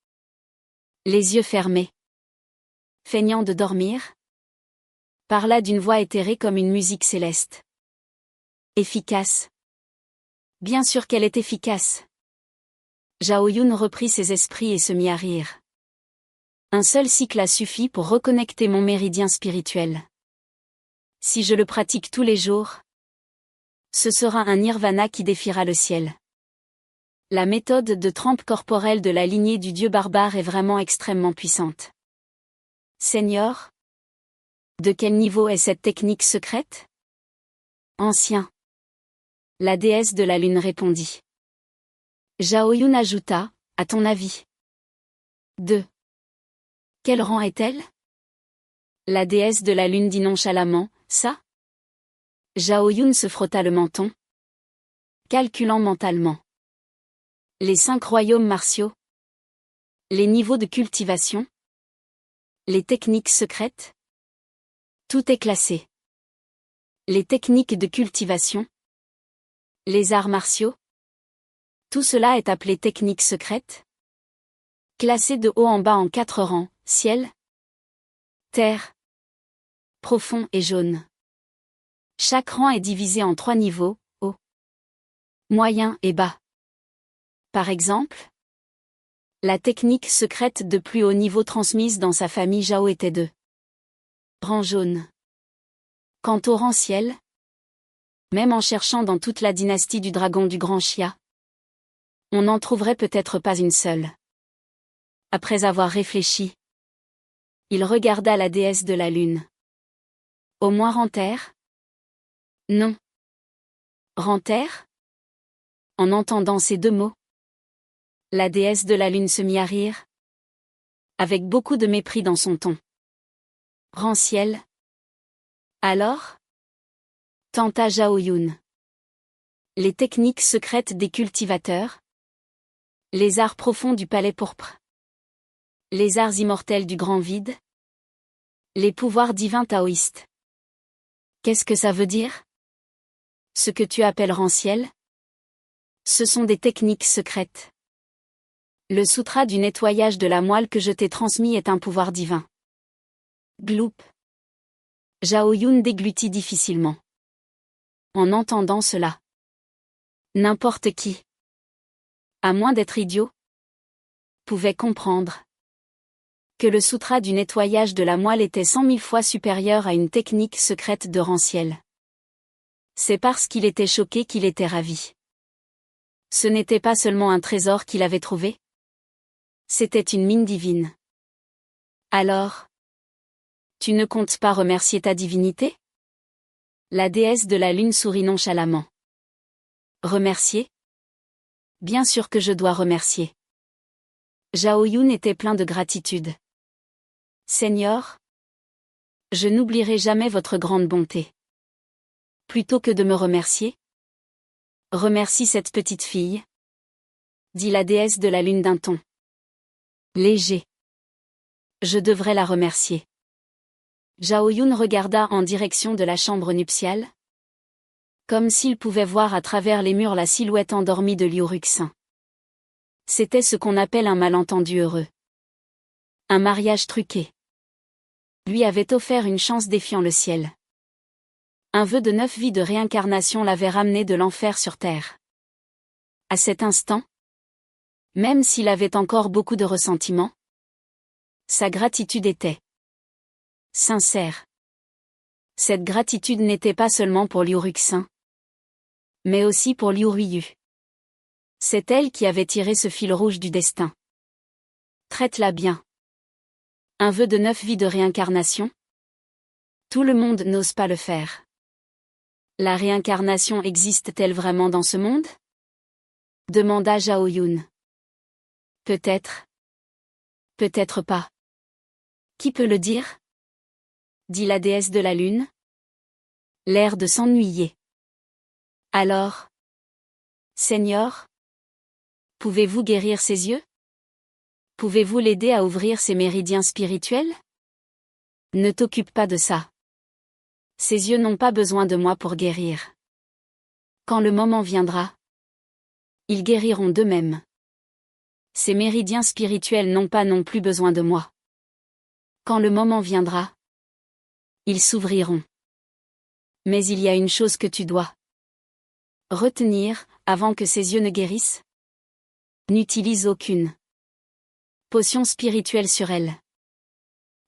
les yeux fermés, feignant de dormir, parla d'une voix éthérée comme une musique céleste. Efficace. Bien sûr qu'elle est efficace. Zhao Yun reprit ses esprits et se mit à rire. Un seul cycle a suffi pour reconnecter mon méridien spirituel. Si je le pratique tous les jours, ce sera un nirvana qui défiera le ciel. La méthode de trempe corporelle de la lignée du dieu barbare est vraiment extrêmement puissante. Seigneur, de quel niveau est cette technique secrète? Ancien. La déesse de la lune répondit. Zhao Yun ajouta, à ton avis. 2. Quel rang est-elle? La déesse de la lune dit nonchalamment, ça? Zhao Yun se frotta le menton, calculant mentalement. Les 5 royaumes martiaux. Les niveaux de cultivation. Les techniques secrètes. Tout est classé. Les techniques de cultivation. Les arts martiaux. Tout cela est appelé technique secrète. Classé de haut en bas en 4 rangs, ciel, terre, profond et jaune. Chaque rang est divisé en 3 niveaux, haut, moyen et bas. Par exemple, la technique secrète de plus haut niveau transmise dans sa famille Zhao était de rang jaune. Quant au rang ciel, même en cherchant dans toute la dynastie du dragon du grand Xia, on n'en trouverait peut-être pas une seule. Après avoir réfléchi, il regarda la déesse de la lune. Au moins rang terre? Non. Rang terre? En entendant ces 2 mots, la déesse de la lune se mit à rire, avec beaucoup de mépris dans son ton. Rang ciel? Alors? Tenta Zhao Yun. Les techniques secrètes des cultivateurs? Les arts profonds du palais pourpre? Les arts immortels du grand vide? Les pouvoirs divins taoïstes? Qu'est-ce que ça veut dire? Ce que tu appelles rang ciel? Ce sont des techniques secrètes. Le sutra du nettoyage de la moelle que je t'ai transmis est un pouvoir divin. Gloup. Zhao Yun déglutit difficilement. En entendant cela, n'importe qui, à moins d'être idiot, pouvait comprendre que le sutra du nettoyage de la moelle était 100 000 fois supérieur à une technique secrète de rang ciel. C'est parce qu'il était choqué qu'il était ravi. Ce n'était pas seulement un trésor qu'il avait trouvé. C'était une mine divine. Alors, tu ne comptes pas remercier ta divinité? La déesse de la lune sourit nonchalamment. Remercier? Bien sûr que je dois remercier. Zhao Yun était plein de gratitude. Seigneur, je n'oublierai jamais votre grande bonté. Plutôt que de me remercier, remercie cette petite fille, dit la déesse de la lune d'un ton Léger. Je devrais la remercier. Zhao Yun regarda en direction de la chambre nuptiale. Comme s'il pouvait voir à travers les murs la silhouette endormie de Liu Ruxin. C'était ce qu'on appelle un malentendu heureux. Un mariage truqué. Lui avait offert une chance défiant le ciel. Un vœu de 9 vies de réincarnation l'avait ramené de l'enfer sur terre. À cet instant, même s'il avait encore beaucoup de ressentiment, sa gratitude était sincère. Cette gratitude n'était pas seulement pour Liu Ruxin, mais aussi pour Liu Ruiyu. C'est elle qui avait tiré ce fil rouge du destin. Traite-la bien. Un vœu de 9 vies de réincarnation? Tout le monde n'ose pas le faire. La réincarnation existe-t-elle vraiment dans ce monde? Demanda Zhao Yun. Peut-être. Peut-être pas. Qui peut le dire? Dit la déesse de la lune. L'air de s'ennuyer. Alors, Seigneur, pouvez-vous guérir ses yeux? Pouvez-vous l'aider à ouvrir ses méridiens spirituels? Ne t'occupe pas de ça. Ses yeux n'ont pas besoin de moi pour guérir. Quand le moment viendra, ils guériront d'eux-mêmes. Ces méridiens spirituels n'ont pas non plus besoin de moi. Quand le moment viendra, ils s'ouvriront. Mais il y a une chose que tu dois retenir, avant que ses yeux ne guérissent. N'utilise aucune potion spirituelle sur elle.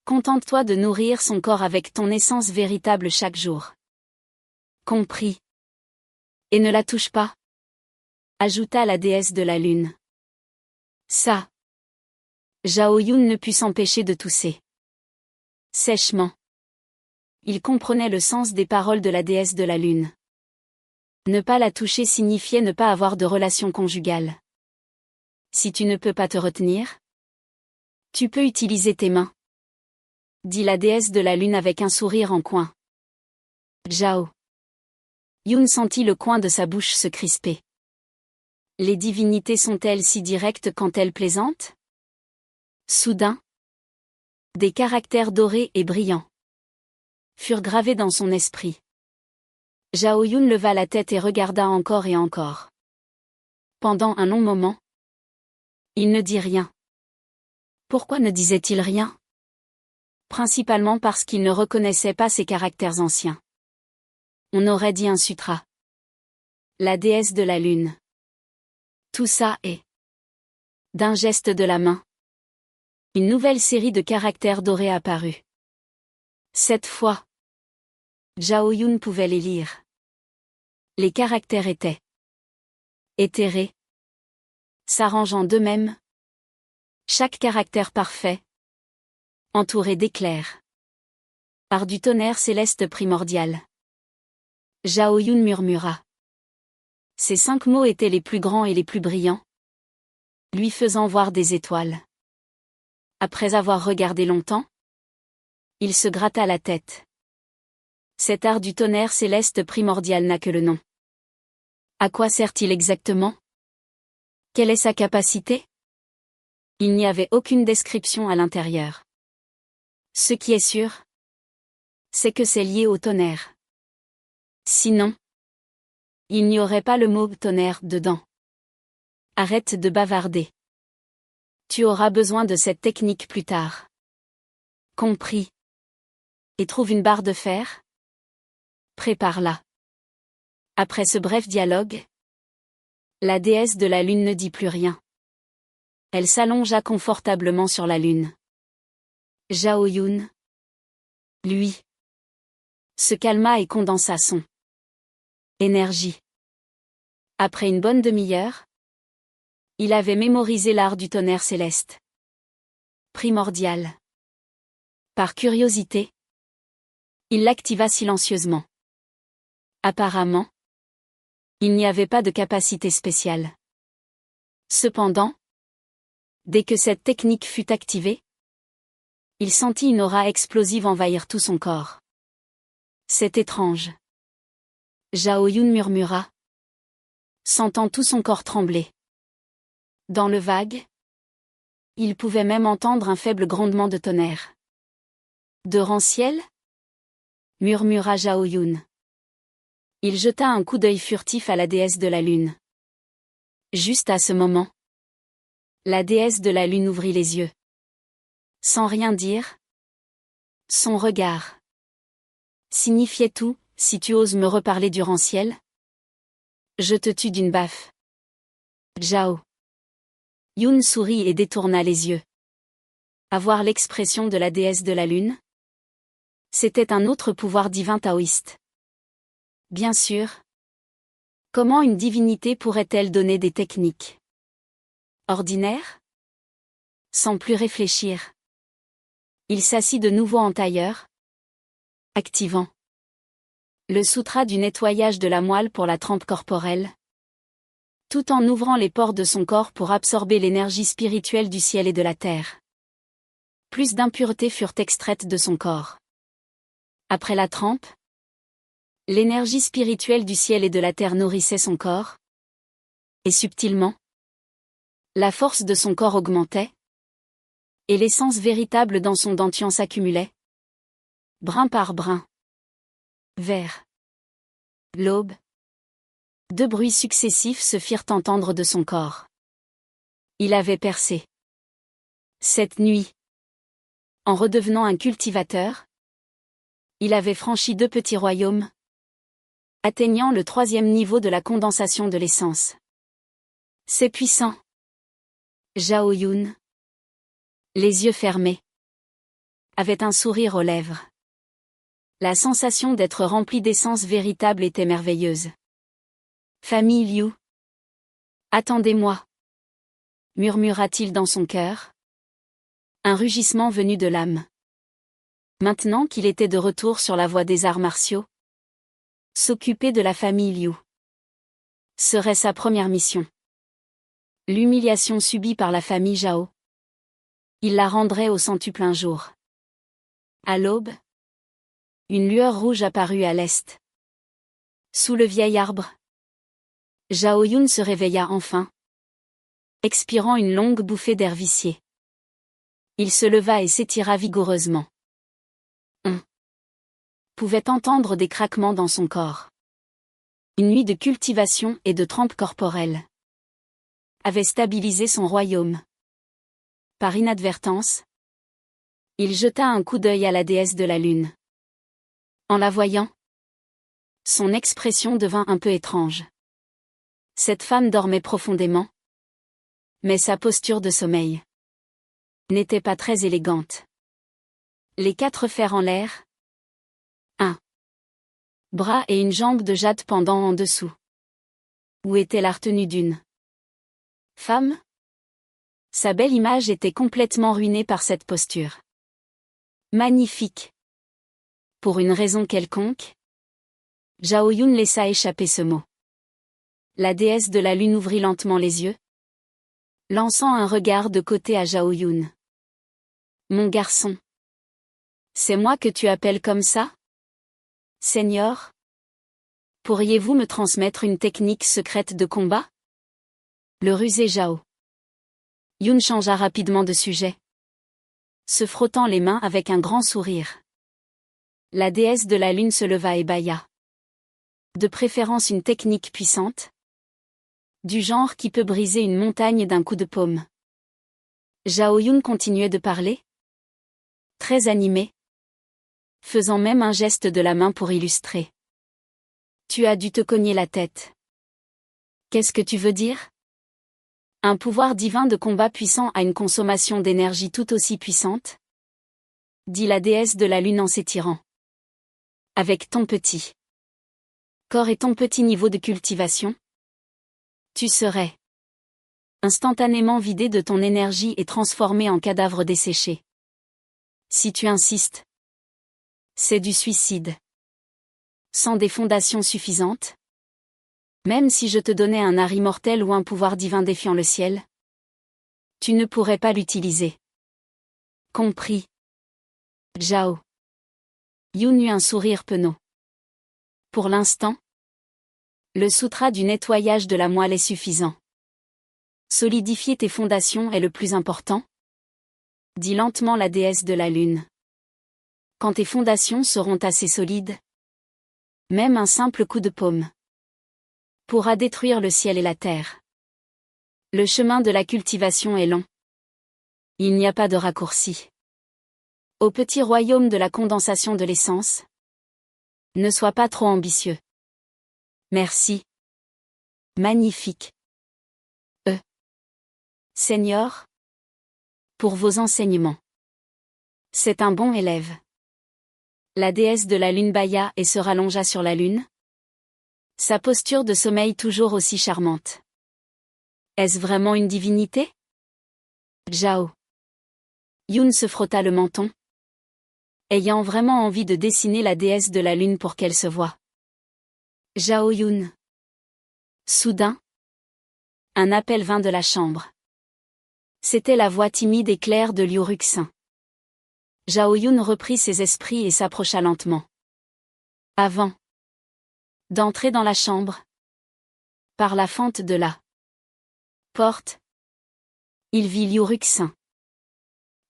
Contente-toi de nourrir son corps avec ton essence véritable chaque jour. Compris. Et ne la touche pas, ajouta la déesse de la lune. Ça. Zhao Yun ne put s'empêcher de tousser. Sèchement. Il comprenait le sens des paroles de la déesse de la lune. Ne pas la toucher signifiait ne pas avoir de relation conjugale. Si tu ne peux pas te retenir, tu peux utiliser tes mains, dit la déesse de la lune avec un sourire en coin. Zhao Yun sentit le coin de sa bouche se crisper. Les divinités sont-elles si directes quand elles plaisantent? Soudain, des caractères dorés et brillants furent gravés dans son esprit. Zhao Yun leva la tête et regarda encore et encore. Pendant un long moment, il ne dit rien. Pourquoi ne disait-il rien? Principalement parce qu'il ne reconnaissait pas ses caractères anciens. On aurait dit un sutra. La déesse de la lune. Tout ça est d'un geste de la main. Une nouvelle série de caractères dorés apparut. Cette fois, Zhao Yun pouvait les lire. Les caractères étaient éthérés, s'arrangeant d'eux-mêmes. Chaque caractère parfait, entouré d'éclairs. Art du tonnerre céleste primordial. Zhao Yun murmura. Ces 5 mots étaient les plus grands et les plus brillants, lui faisant voir des étoiles. Après avoir regardé longtemps, il se gratta la tête. Cet art du tonnerre céleste primordial n'a que le nom. À quoi sert-il exactement? Quelle est sa capacité? Il n'y avait aucune description à l'intérieur. Ce qui est sûr, c'est que c'est lié au tonnerre. Sinon, il n'y aurait pas le mot tonnerre dedans. Arrête de bavarder. Tu auras besoin de cette technique plus tard. Compris. Et trouve une barre de fer? Prépare-la. Après ce bref dialogue, la déesse de la lune ne dit plus rien. Elle s'allongea confortablement sur la lune. Zhao Yun, lui, se calma et condensa son énergie. Après une bonne demi-heure, il avait mémorisé l'art du tonnerre céleste. Primordial. Par curiosité, il l'activa silencieusement. Apparemment, il n'y avait pas de capacité spéciale. Cependant, dès que cette technique fut activée, il sentit une aura explosive envahir tout son corps. C'est étrange. Zhao Yun murmura, sentant tout son corps trembler. Dans le vague, Il pouvait même entendre un faible grondement de tonnerre. De rang-ciel? Murmura Zhao Yun. Il jeta un coup d'œil furtif à la déesse de la lune. Juste à ce moment, la déesse de la lune ouvrit les yeux. Sans rien dire, son regard signifiait tout. Si tu oses me reparler du rang-ciel, je te tue d'une baffe. Zhao Yun sourit et détourna les yeux. À voir l'expression de la déesse de la lune, c'était un autre pouvoir divin taoïste. Bien sûr. Comment une divinité pourrait-elle donner des techniques ordinaires? Sans plus réfléchir, il s'assit de nouveau en tailleur, activant le sutra du nettoyage de la moelle pour la trempe corporelle, tout en ouvrant les pores de son corps pour absorber l'énergie spirituelle du ciel et de la terre. Plus d'impuretés furent extraites de son corps. Après la trempe, l'énergie spirituelle du ciel et de la terre nourrissait son corps, et subtilement, la force de son corps augmentait, et l'essence véritable dans son dantian s'accumulait, brin par brin. Vers l'aube, 2 bruits successifs se firent entendre de son corps. Il avait percé. Cette nuit, en redevenant un cultivateur, il avait franchi 2 petits royaumes, atteignant le 3e niveau de la condensation de l'essence. C'est puissant. Zhao Yun, les yeux fermés, avait un sourire aux lèvres. La sensation d'être rempli d'essence véritable était merveilleuse. Famille Liu. Attendez-moi, murmura-t-il dans son cœur. Un rugissement venu de l'âme. Maintenant qu'il était de retour sur la voie des arts martiaux, s'occuper de la famille Liu serait sa première mission. L'humiliation subie par la famille Zhao, il la rendrait au centuple un jour. À l'aube, une lueur rouge apparut à l'est. Sous le vieil arbre, Zhao Yun se réveilla enfin, expirant une longue bouffée d'air vicié. Il se leva et s'étira vigoureusement. On pouvait entendre des craquements dans son corps. Une nuit de cultivation et de trempe corporelle avait stabilisé son royaume. Par inadvertance, il jeta un coup d'œil à la déesse de la lune. En la voyant, son expression devint un peu étrange. Cette femme dormait profondément, mais sa posture de sommeil n'était pas très élégante. Les 4 fers en l'air, un bras et une jambe de jade pendant en dessous. Où était la retenue d'une femme? Sa belle image était complètement ruinée par cette posture. Magnifique. Pour une raison quelconque, Zhao Yun laissa échapper ce mot. La déesse de la lune ouvrit lentement les yeux, lançant un regard de côté à Zhao Yun. Mon garçon. C'est moi que tu appelles comme ça? Seigneur? Pourriez-vous me transmettre une technique secrète de combat? Le rusé Zhao Yun changea rapidement de sujet, se frottant les mains avec un grand sourire. La déesse de la lune se leva et bâilla. De préférence une technique puissante, du genre qui peut briser une montagne d'un coup de paume. Zhao Yun continuait de parler, très animé, faisant même un geste de la main pour illustrer. Tu as dû te cogner la tête. Qu'est-ce que tu veux dire? Un pouvoir divin de combat puissant a une consommation d'énergie tout aussi puissante? Dit la déesse de la lune en s'étirant. Avec ton petit corps et ton petit niveau de cultivation, tu serais instantanément vidé de ton énergie et transformé en cadavre desséché. Si tu insistes, c'est du suicide. Sans des fondations suffisantes? Même si je te donnais un art immortel ou un pouvoir divin défiant le ciel, tu ne pourrais pas l'utiliser. Compris. Zhao Yun eut un sourire penaud. Pour l'instant, le sutra du nettoyage de la moelle est suffisant. Solidifier tes fondations est le plus important, dit lentement la déesse de la lune. Quand tes fondations seront assez solides, même un simple coup de paume pourra détruire le ciel et la terre. Le chemin de la cultivation est long. Il n'y a pas de raccourci. Au petit royaume de la condensation de l'essence, ne sois pas trop ambitieux. Merci. Magnifique. Seigneur, pour vos enseignements. C'est un bon élève. La déesse de la lune bâilla et se rallongea sur la lune. Sa posture de sommeil toujours aussi charmante. Est-ce vraiment une divinité? Zhao Yun se frotta le menton, ayant vraiment envie de dessiner la déesse de la lune pour qu'elle se voie. Zhao Yun. Soudain, un appel vint de la chambre. C'était la voix timide et claire de Liu Ruxin. Zhao Yun reprit ses esprits et s'approcha lentement. Avant d'entrer dans la chambre, par la fente de la porte, il vit Liu Ruxin.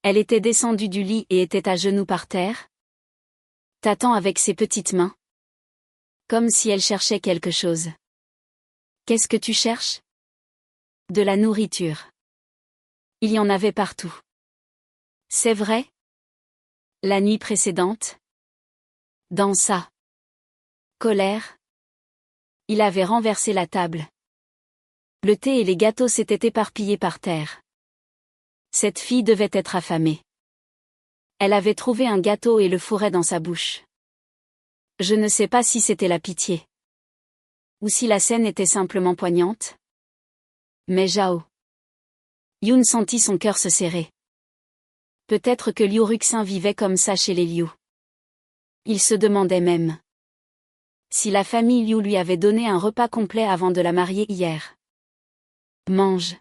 Elle était descendue du lit et était à genoux par terre, tâtant avec ses petites mains, comme si elle cherchait quelque chose. Qu'est-ce que tu cherches? De la nourriture. Il y en avait partout. C'est vrai? La nuit précédente, dans sa colère, il avait renversé la table. Le thé et les gâteaux s'étaient éparpillés par terre. Cette fille devait être affamée. Elle avait trouvé un gâteau et le fourrait dans sa bouche. Je ne sais pas si c'était la pitié, ou si la scène était simplement poignante. Mais Zhao Yun sentit son cœur se serrer. Peut-être que Liu Ruxin vivait comme ça chez les Liu. Il se demandait même si la famille Liu lui avait donné un repas complet avant de la marier hier. Mange.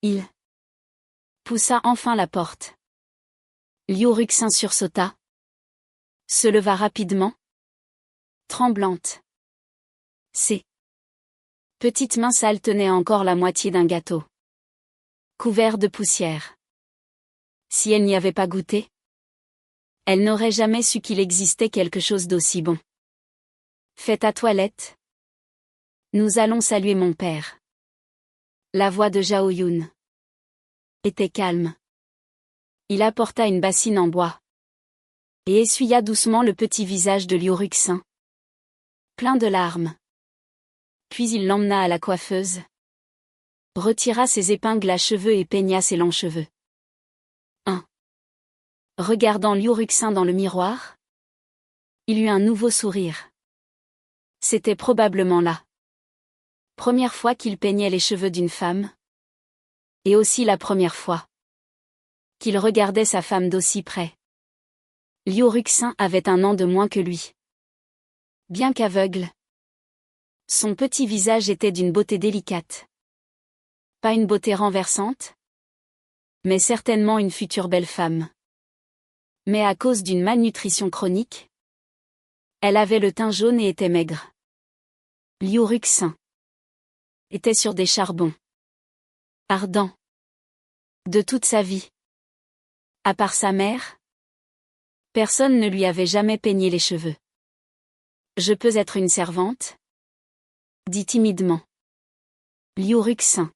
Il poussa enfin la porte. Liu Ruxin sursauta, se leva rapidement, tremblante. Ses petites mains sales tenaient encore la moitié d'un gâteau, couvert de poussière. Si elle n'y avait pas goûté, elle n'aurait jamais su qu'il existait quelque chose d'aussi bon. Fais ta toilette. Nous allons saluer mon père. La voix de Zhao Yun était calme. Il apporta une bassine en bois et essuya doucement le petit visage de Liu Ruxin, plein de larmes. Puis il l'emmena à la coiffeuse, retira ses épingles à cheveux et peigna ses longs cheveux. Regardant Liu Ruxin dans le miroir, il eut un nouveau sourire. C'était probablement la première fois qu'il peignait les cheveux d'une femme, et aussi la première fois qu'il regardait sa femme d'aussi près. Liu Ruxin avait 1 an de moins que lui. Bien qu'aveugle, son petit visage était d'une beauté délicate. Pas une beauté renversante, mais certainement une future belle femme. Mais à cause d'une malnutrition chronique, elle avait le teint jaune et était maigre. Liu Ruxin était sur des charbons ardents de toute sa vie. À part sa mère, personne ne lui avait jamais peigné les cheveux. Je peux être une servante? Dit timidement Liu Ruxin.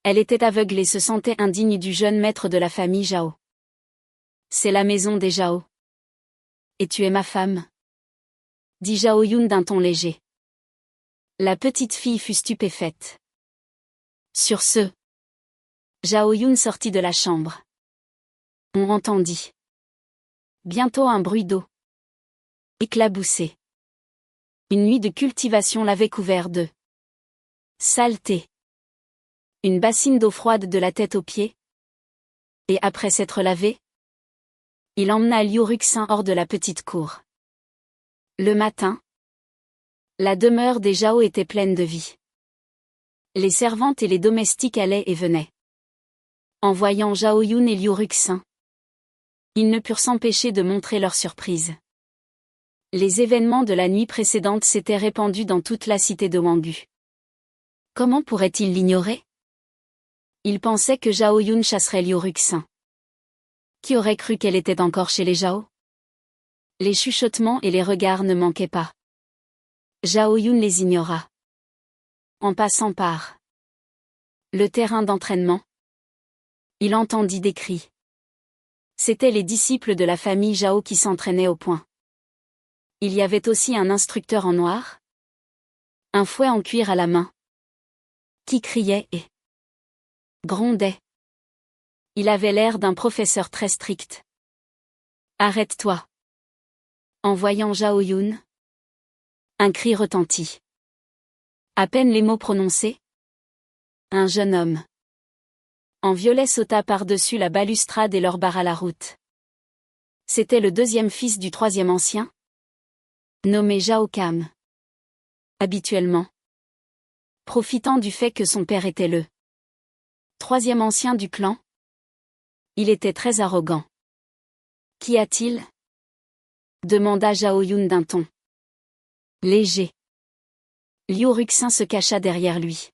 Elle était aveugle et se sentait indigne du jeune maître de la famille Zhao. C'est la maison des Zhao. Et tu es ma femme? Dit Zhao Yun d'un ton léger. La petite fille fut stupéfaite. Sur ce, Zhao Yun sortit de la chambre. On entendit bientôt un bruit d'eau éclaboussée. Une nuit de cultivation l'avait couvert de saleté. Une bassine d'eau froide de la tête aux pieds. Et après s'être lavé, il emmena Liu Ruxin hors de la petite cour. Le matin, la demeure des Zhao était pleine de vie. Les servantes et les domestiques allaient et venaient. En voyant Zhao Yun et Liu Ruxin, ils ne purent s'empêcher de montrer leur surprise. Les événements de la nuit précédente s'étaient répandus dans toute la cité de Wangu. Comment pourrait-il l'ignorer? Il pensait que Zhao Yun chasserait Liu Ruxin. Qui aurait cru qu'elle était encore chez les Zhao? Les chuchotements et les regards ne manquaient pas. Zhao Yun les ignora. En passant par le terrain d'entraînement, il entendit des cris. C'étaient les disciples de la famille Zhao qui s'entraînaient au point. Il y avait aussi un instructeur en noir, un fouet en cuir à la main, qui criait et grondait. Il avait l'air d'un professeur très strict. Arrête-toi. En voyant Zhao Yun, un cri retentit. À peine les mots prononcés, un jeune homme en violet sauta par-dessus la balustrade et leur barra la route. C'était le deuxième fils du troisième ancien, nommé Zhao Cam. Habituellement, profitant du fait que son père était le troisième ancien du clan, il était très arrogant. Qu'y a-t-il? Demanda Zhao Yun d'un ton léger. Liu Ruxin se cacha derrière lui.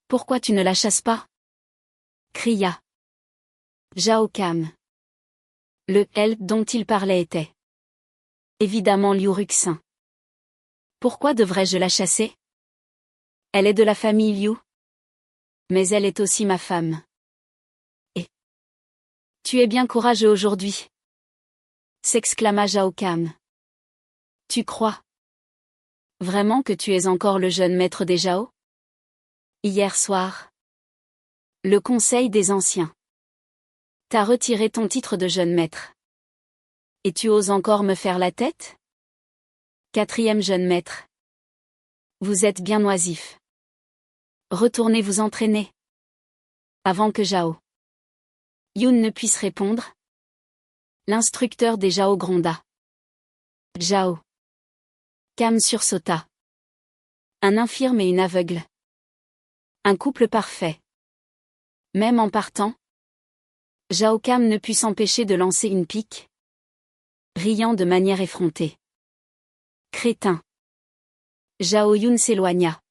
Pourquoi tu ne la chasses pas? Cria Zhao Cam. Le « elle » dont il parlait était évidemment Liu Ruxin. Pourquoi devrais-je la chasser? Elle est de la famille Liu. Mais elle est aussi ma femme. Et tu es bien courageux aujourd'hui, s'exclama Zhao Cam. Tu crois vraiment que tu es encore le jeune maître des Zhao? Hier soir, le conseil des anciens t'a retiré ton titre de jeune maître. Et tu oses encore me faire la tête? Quatrième jeune maître. Vous êtes bien oisif. Retournez vous entraîner. Avant que Zhao Yun ne puisse répondre, l'instructeur des Zhao gronda. Zhao Cam sursauta. Un infirme et une aveugle. Un couple parfait. Même en partant, Zhao Cam ne put s'empêcher de lancer une pique, riant de manière effrontée. Crétin. Zhao Yun s'éloigna.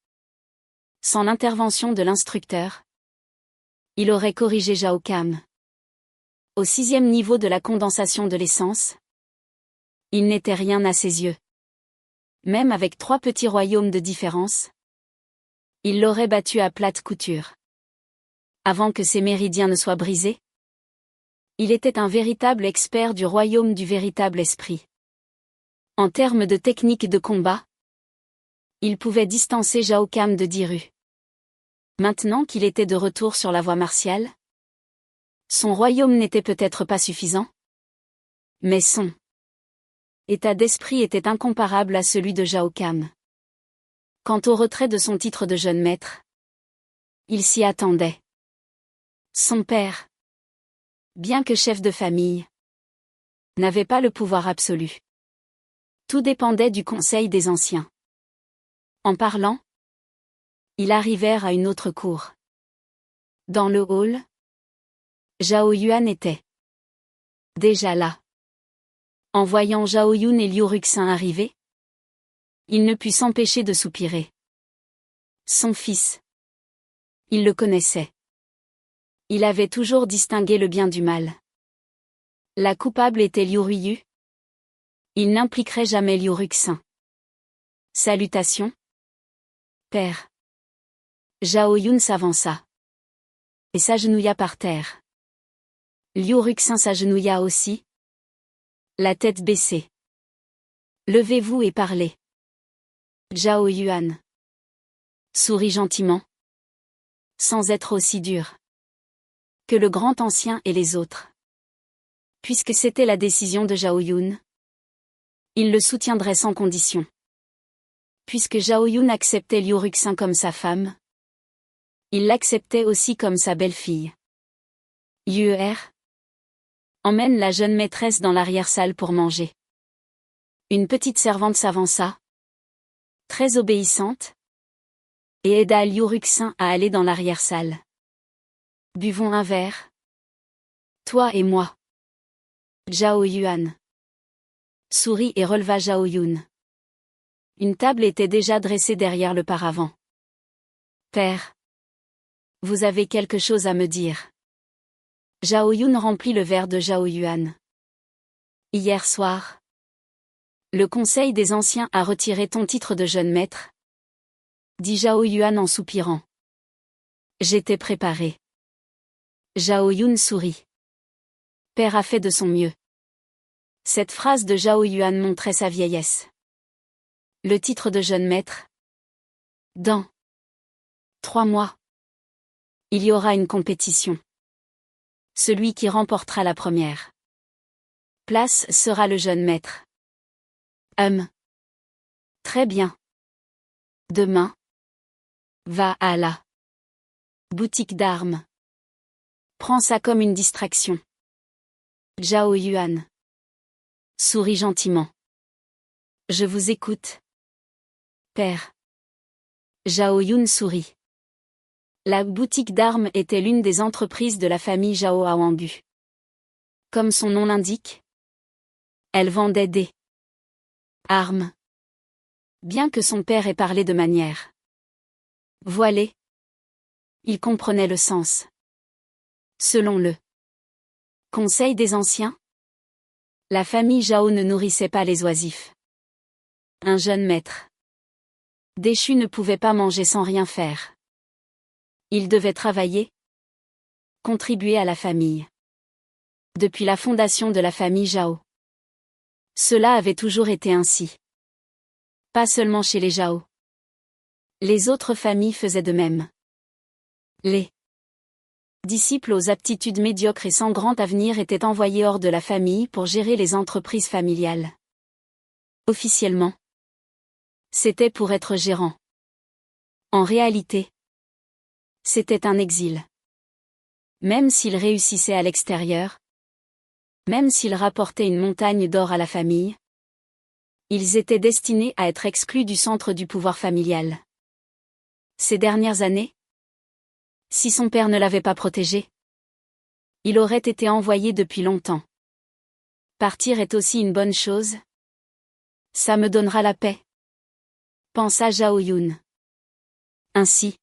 Sans l'intervention de l'instructeur, il aurait corrigé Zhao Cam. Au 6e niveau de la condensation de l'essence, il n'était rien à ses yeux. Même avec 3 petits royaumes de différence, il l'aurait battu à plate couture. Avant que ses méridiens ne soient brisés, il était un véritable expert du royaume du véritable esprit. En termes de technique de combat, il pouvait distancer Zhao Cam de 10 rues. Maintenant qu'il était de retour sur la voie martiale, son royaume n'était peut-être pas suffisant, mais son état d'esprit était incomparable à celui de Zhao Cam. Quant au retrait de son titre de jeune maître, il s'y attendait. Son père, bien que chef de famille, n'avait pas le pouvoir absolu. Tout dépendait du conseil des anciens. En parlant, ils arrivèrent à une autre cour. Dans le hall, Zhao Yuan était déjà là. En voyant Zhao Yun et Liu Ruxin arriver, il ne put s'empêcher de soupirer. Son fils. Il le connaissait. Il avait toujours distingué le bien du mal. La coupable était Liu Ruyu. Il n'impliquerait jamais Liu Ruxin. Salutations. Père. Zhao Yun s'avança et s'agenouilla par terre. Liu Ruxin s'agenouilla aussi, la tête baissée. Levez-vous et parlez. Zhao Yuan sourit gentiment, sans être aussi dur que le grand ancien et les autres. Puisque c'était la décision de Zhao Yun, il le soutiendrait sans condition. Puisque Zhao Yun acceptait Liu Ruxin comme sa femme, il l'acceptait aussi comme sa belle-fille. Yuer emmène la jeune maîtresse dans l'arrière-salle pour manger. Une petite servante s'avança, très obéissante, et aida Liu Ruxin à aller dans l'arrière-salle. Buvons un verre. Toi et moi. Zhao Yuan sourit et releva Zhao Yun. Une table était déjà dressée derrière le paravent. Père. Vous avez quelque chose à me dire. Zhao Yun remplit le verre de Zhao Yuan. Hier soir, le conseil des anciens a retiré ton titre de jeune maître, dit Zhao Yuan en soupirant. J'étais préparé. Zhao Yun sourit. Père a fait de son mieux. Cette phrase de Zhao Yuan montrait sa vieillesse. Le titre de jeune maître. Dans 3 mois, il y aura une compétition. Celui qui remportera la première place sera le jeune maître. Très bien. Demain, va à la boutique d'armes. Prends ça comme une distraction. Zhao Yuan sourit gentiment. Je vous écoute. Père. Zhao Yun sourit. La boutique d'armes était l'une des entreprises de la famille Zhao Haoangu. Comme son nom l'indique, elle vendait des armes. Bien que son père ait parlé de manière voilée, il comprenait le sens. Selon le conseil des anciens, la famille Zhao ne nourrissait pas les oisifs. Un jeune maître déchu ne pouvait pas manger sans rien faire. Il devait travailler, contribuer à la famille. Depuis la fondation de la famille Zhao, cela avait toujours été ainsi. Pas seulement chez les Zhao. Les autres familles faisaient de même. Les disciples aux aptitudes médiocres et sans grand avenir étaient envoyés hors de la famille pour gérer les entreprises familiales. Officiellement, c'était pour être gérant. En réalité, c'était un exil. Même s'ils réussissaient à l'extérieur, même s'ils rapportaient une montagne d'or à la famille, ils étaient destinés à être exclus du centre du pouvoir familial. Ces dernières années, si son père ne l'avait pas protégé, il aurait été envoyé depuis longtemps. Partir est aussi une bonne chose. Ça me donnera la paix, pensa Zhao Yun. Ainsi,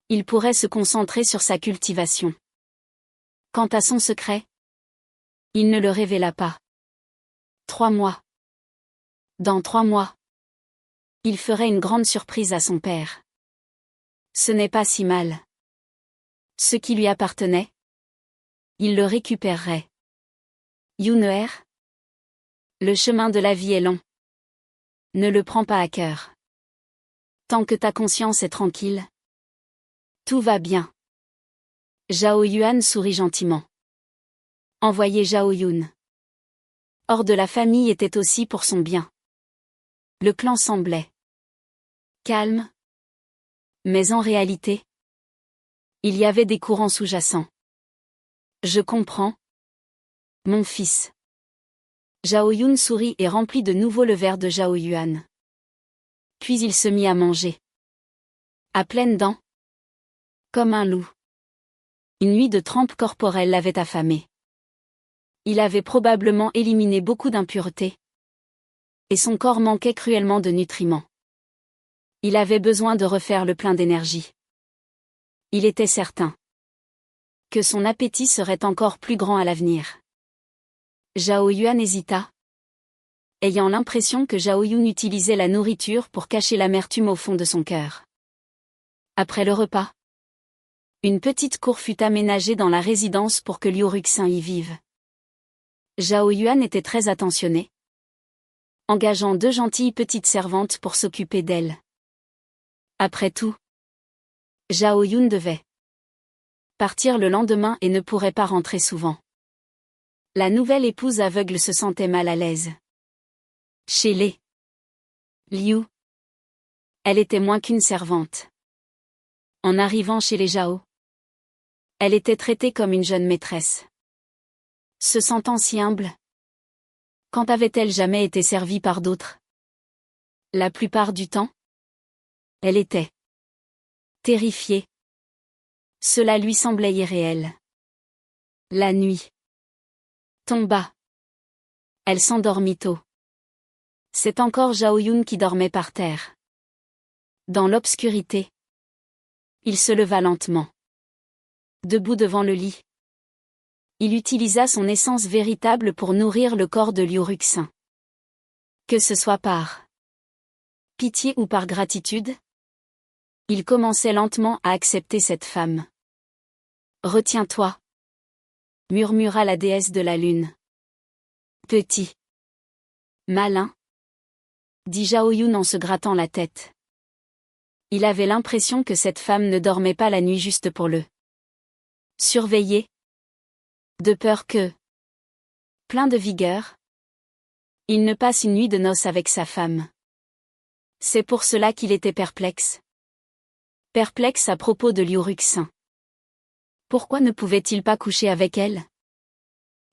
il pourrait se concentrer sur sa cultivation. Quant à son secret, il ne le révéla pas. 3 mois. Dans 3 mois, il ferait une grande surprise à son père. Ce n'est pas si mal. Ce qui lui appartenait, il le récupérerait. Yuner, le chemin de la vie est long. Ne le prends pas à cœur. Tant que ta conscience est tranquille, tout va bien. Zhao Yuan sourit gentiment. Envoyer Zhao Yun hors de la famille était aussi pour son bien. Le clan semblait calme, mais en réalité, il y avait des courants sous-jacents. Je comprends, mon fils. Zhao Yun sourit et remplit de nouveau le verre de Zhao Yuan. Puis il se mit à manger. À pleines dents, comme un loup. Une nuit de trempe corporelle l'avait affamé. Il avait probablement éliminé beaucoup d'impuretés. Et son corps manquait cruellement de nutriments. Il avait besoin de refaire le plein d'énergie. Il était certain que son appétit serait encore plus grand à l'avenir. Zhao Yuan hésita, ayant l'impression que Zhao Yun utilisait la nourriture pour cacher l'amertume au fond de son cœur. Après le repas, une petite cour fut aménagée dans la résidence pour que Liu Ruxin y vive. Zhao Yuan était très attentionné, engageant 2 gentilles petites servantes pour s'occuper d'elle. Après tout, Zhao Yun devait partir le lendemain et ne pourrait pas rentrer souvent. La nouvelle épouse aveugle se sentait mal à l'aise. Chez les Liu, elle était moins qu'une servante. En arrivant chez les Zhao, elle était traitée comme une jeune maîtresse. Se sentant si humble, quand avait-elle jamais été servie par d'autres? La plupart du temps, elle était terrifiée. Cela lui semblait irréel. La nuit tomba. Elle s'endormit tôt. C'est encore Zhao Yun qui dormait par terre. Dans l'obscurité, il se leva lentement. Debout devant le lit, Il utilisa son essence véritable pour nourrir le corps de Liu Ruxin. Que ce soit par pitié ou par gratitude, il commençait lentement à accepter cette femme. Retiens-toi, murmura la déesse de la lune. Petit malin, dit Zhao Yun en se grattant la tête. Il avait l'impression que cette femme ne dormait pas la nuit juste pour le surveiller. De peur que, plein de vigueur, il ne passe une nuit de noces avec sa femme. C'est pour cela qu'il était perplexe. Perplexe à propos de Liu Ruxin. Pourquoi ne pouvait-il pas coucher avec elle?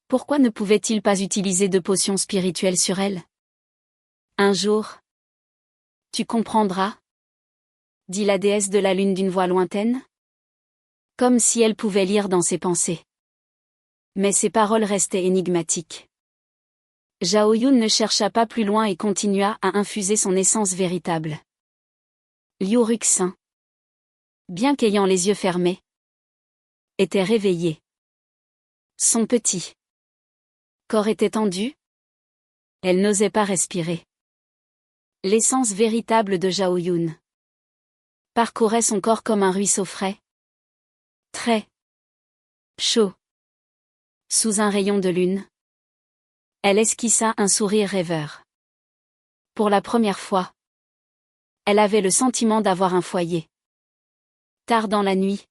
Pourquoi ne pouvait-il pas utiliser de potions spirituelles sur elle? Un jour, tu comprendras, dit la déesse de la lune d'une voix lointaine. Comme si elle pouvait lire dans ses pensées. Mais ses paroles restaient énigmatiques. Zhao Yun ne chercha pas plus loin et continua à infuser son essence véritable. Liu Ruxin, bien qu'ayant les yeux fermés, était réveillé. Son petit corps était tendu. Elle n'osait pas respirer. L'essence véritable de Zhao Yun parcourait son corps comme un ruisseau frais. Très chaud. Sous un rayon de lune, elle esquissa un sourire rêveur. Pour la première fois, elle avait le sentiment d'avoir un foyer. Tard dans la nuit,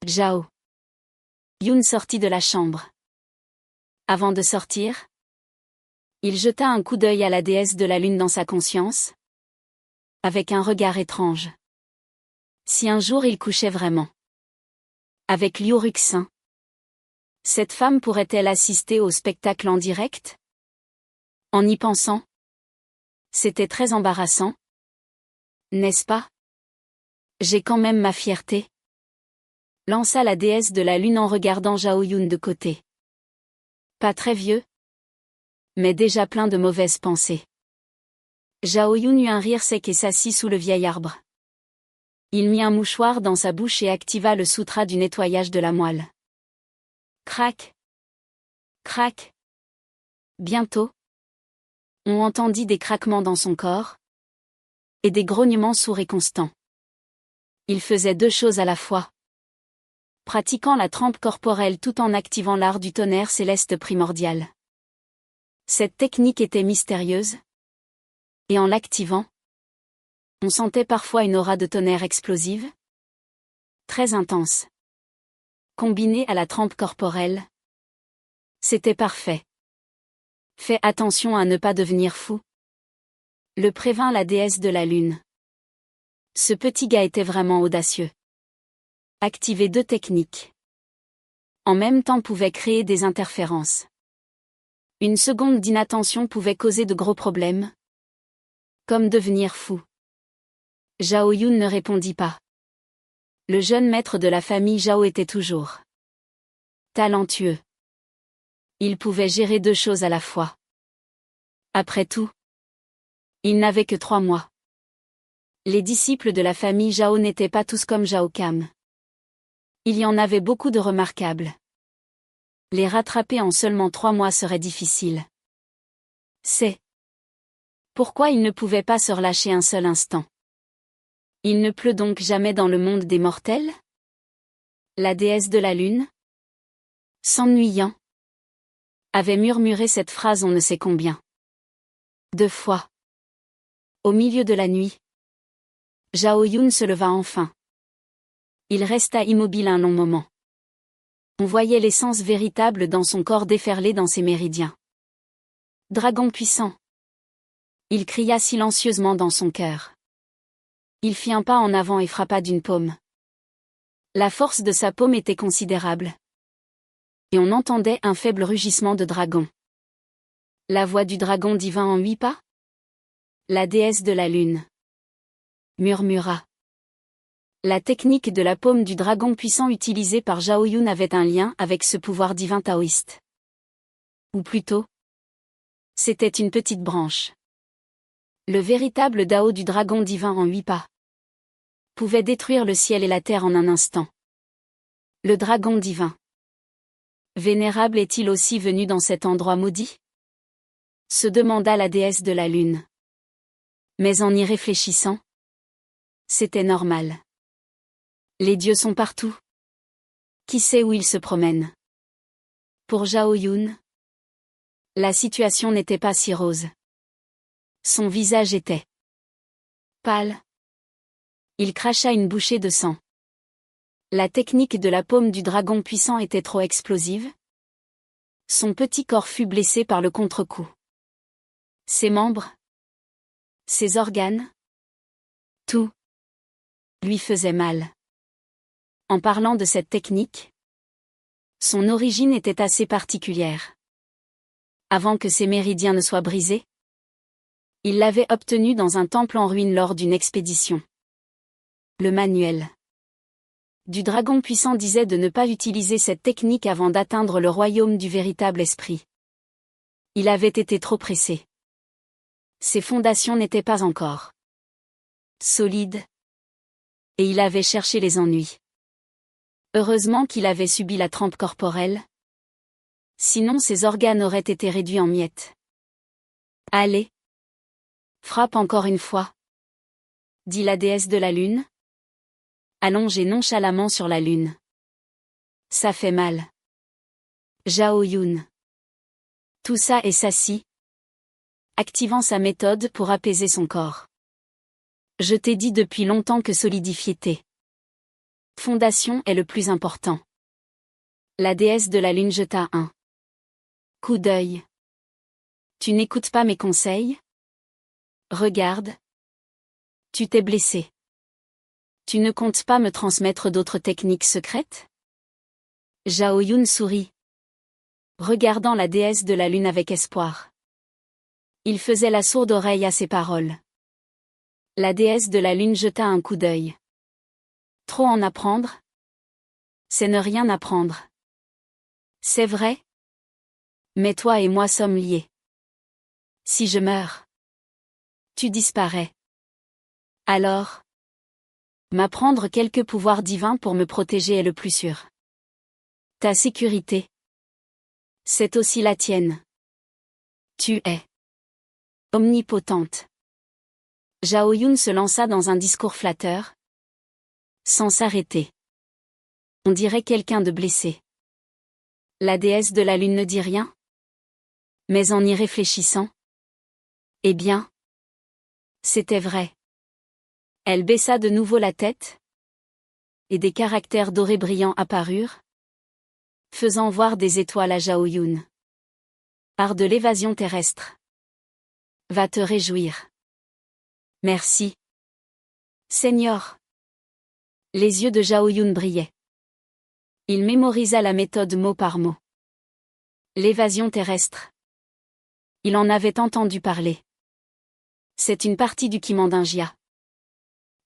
Zhao Yun sortit de la chambre. Avant de sortir, il jeta un coup d'œil à la déesse de la lune dans sa conscience, avec un regard étrange. Si un jour il couchait vraiment avec Liu Ruxin, cette femme pourrait-elle assister au spectacle en direct? En y pensant, c'était très embarrassant. N'est-ce pas? J'ai quand même ma fierté, lança la déesse de la lune en regardant Zhao Yun de côté. Pas très vieux, mais déjà plein de mauvaises pensées. Zhao Yun eut un rire sec et s'assit sous le vieil arbre. Il mit un mouchoir dans sa bouche et activa le sutra du nettoyage de la moelle. Crac. Crac. Bientôt, on entendit des craquements dans son corps et des grognements sourds et constants. Il faisait deux choses à la fois. Pratiquant la trempe corporelle tout en activant l'art du tonnerre céleste primordial. Cette technique était mystérieuse. Et en l'activant, on sentait parfois une aura de tonnerre explosive. Très intense. Combinée à la trempe corporelle. C'était parfait. Fais attention à ne pas devenir fou. Le prévint la déesse de la lune. Ce petit gars était vraiment audacieux. Activer deux techniques en même temps pouvait créer des interférences. Une seconde d'inattention pouvait causer de gros problèmes. Comme devenir fou. Zhao Yun ne répondit pas. Le jeune maître de la famille Zhao était toujours talentueux. Il pouvait gérer deux choses à la fois. Après tout, il n'avait que 3 mois. Les disciples de la famille Zhao n'étaient pas tous comme Zhao Kam. Il y en avait beaucoup de remarquables. Les rattraper en seulement 3 mois serait difficile. C'est pourquoi il ne pouvait pas se relâcher un seul instant. Il ne pleut donc jamais dans le monde des mortels? La déesse de la lune, s'ennuyant, avait murmuré cette phrase on ne sait combien de fois. Au milieu de la nuit, Zhao Yun se leva enfin. Il resta immobile un long moment. On voyait l'essence véritable dans son corps déferler dans ses méridiens. Dragon puissant. Il cria silencieusement dans son cœur. Il fit un pas en avant et frappa d'une paume. La force de sa paume était considérable. Et on entendait un faible rugissement de dragon. La voix du dragon divin en 8 pas? La déesse de la lune murmura. La technique de la paume du dragon puissant utilisée par Zhao Yun avait un lien avec ce pouvoir divin taoïste. Ou plutôt, c'était une petite branche. Le véritable Dao du dragon divin en 8 pas pouvait détruire le ciel et la terre en un instant. Le dragon divin Vénérable est-il aussi venu dans cet endroit maudit? Se demanda la déesse de la lune. Mais en y réfléchissant, c'était normal. Les dieux sont partout. Qui sait où ils se promènent? Pour Zhao Yun, la situation n'était pas si rose. Son visage était pâle. Il cracha une bouchée de sang. La technique de la paume du dragon puissant était trop explosive. Son petit corps fut blessé par le contre-coup. Ses membres, ses organes, tout lui faisait mal. En parlant de cette technique, son origine était assez particulière. Avant que ses méridiens ne soient brisés, il l'avait obtenue dans un temple en ruine lors d'une expédition. Le manuel du dragon puissant disait de ne pas utiliser cette technique avant d'atteindre le royaume du véritable esprit. Il avait été trop pressé. Ses fondations n'étaient pas encore solides, et il avait cherché les ennuis. Heureusement qu'il avait subi la trempe corporelle. Sinon ses organes auraient été réduits en miettes. Allez. Frappe encore une fois, dit la déesse de la lune, allongée nonchalamment sur la lune. Ça fait mal. Zhao Yun. Tout ça et s'assit, activant sa méthode pour apaiser son corps. Je t'ai dit depuis longtemps que solidifier tes fondations est le plus important. La déesse de la lune jeta un coup d'œil. Tu n'écoutes pas mes conseils? Regarde. Tu t'es blessé. Tu ne comptes pas me transmettre d'autres techniques secrètes? Zhao Yun sourit, regardant la déesse de la lune avec espoir. Il faisait la sourde oreille à ses paroles. La déesse de la lune jeta un coup d'œil. Trop en apprendre? C'est ne rien apprendre. C'est vrai? Mais toi et moi sommes liés. Si je meurs, tu disparais. Alors, m'apprendre quelques pouvoirs divins pour me protéger est le plus sûr. Ta sécurité, c'est aussi la tienne. Tu es omnipotente. Zhao Yun se lança dans un discours flatteur, sans s'arrêter. On dirait quelqu'un de blessé. La déesse de la lune ne dit rien. Mais en y réfléchissant, eh bien, c'était vrai. Elle baissa de nouveau la tête, et des caractères dorés brillants apparurent, faisant voir des étoiles à Zhao Yun. Art de l'évasion terrestre. Va te réjouir. Merci. Seigneur. Les yeux de Zhao Yun brillaient. Il mémorisa la méthode mot par mot. L'évasion terrestre. Il en avait entendu parler. C'est une partie du Kimandingia.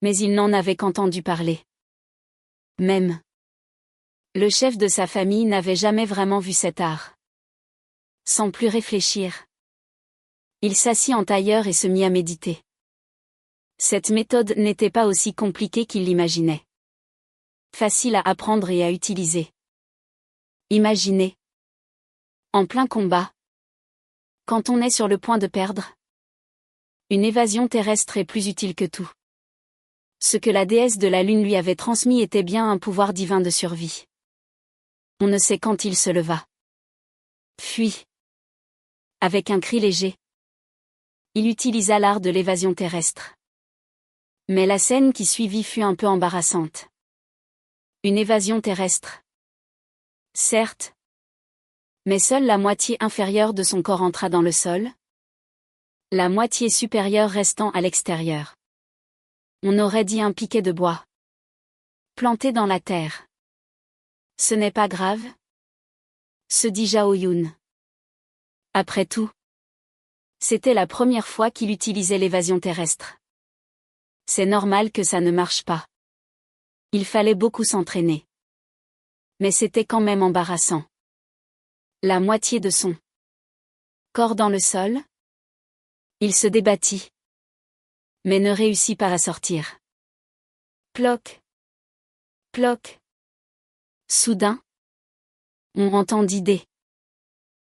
Mais il n'en avait qu'entendu parler. Même le chef de sa famille n'avait jamais vraiment vu cet art. Sans plus réfléchir, il s'assit en tailleur et se mit à méditer. Cette méthode n'était pas aussi compliquée qu'il l'imaginait. Facile à apprendre et à utiliser. Imaginez. En plein combat. Quand on est sur le point de perdre. Une évasion terrestre est plus utile que tout. Ce que la déesse de la lune lui avait transmis était bien un pouvoir divin de survie. On ne sait quand il se leva. Fuit. Avec un cri léger. Il utilisa l'art de l'évasion terrestre. Mais la scène qui suivit fut un peu embarrassante. Une évasion terrestre. Certes. Mais seule la moitié inférieure de son corps entra dans le sol. La moitié supérieure restant à l'extérieur. On aurait dit un piquet de bois. Planté dans la terre. Ce n'est pas grave? Se dit Zhao Yun. Après tout. C'était la première fois qu'il utilisait l'évasion terrestre. C'est normal que ça ne marche pas. Il fallait beaucoup s'entraîner. Mais c'était quand même embarrassant. La moitié de son corps dans le sol. Il se débattit. Mais ne réussit pas à sortir. Ploc. Ploc. Soudain. On entendit des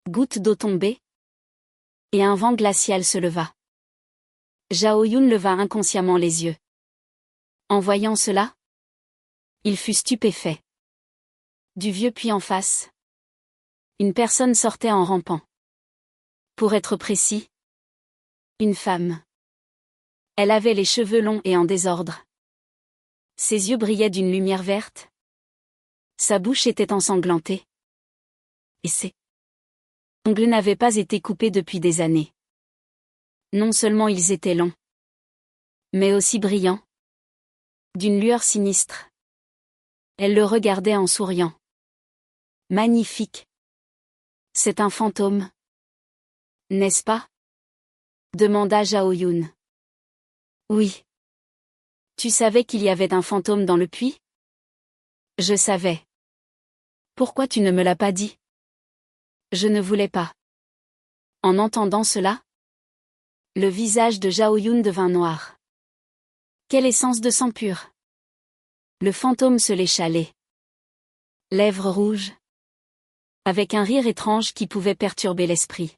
gouttes d'eau tomber, et un vent glacial se leva. Zhao Yun leva inconsciemment les yeux. En voyant cela, il fut stupéfait. Du vieux puits en face, une personne sortait en rampant. Pour être précis, une femme. Elle avait les cheveux longs et en désordre. Ses yeux brillaient d'une lumière verte. Sa bouche était ensanglantée. Et ses ongles n'avaient pas été coupés depuis des années. Non seulement ils étaient longs, mais aussi brillants. D'une lueur sinistre. Elle le regardait en souriant. Magnifique. C'est un fantôme. N'est-ce pas? Demanda Zhao Yun. Oui. Tu savais qu'il y avait un fantôme dans le puits? Je savais. Pourquoi tu ne me l'as pas dit? Je ne voulais pas. En entendant cela, le visage de Zhao Yun devint noir. Quelle essence de sang pur! Le fantôme se l'échalait. Lèvres rouges. Avec un rire étrange qui pouvait perturber l'esprit.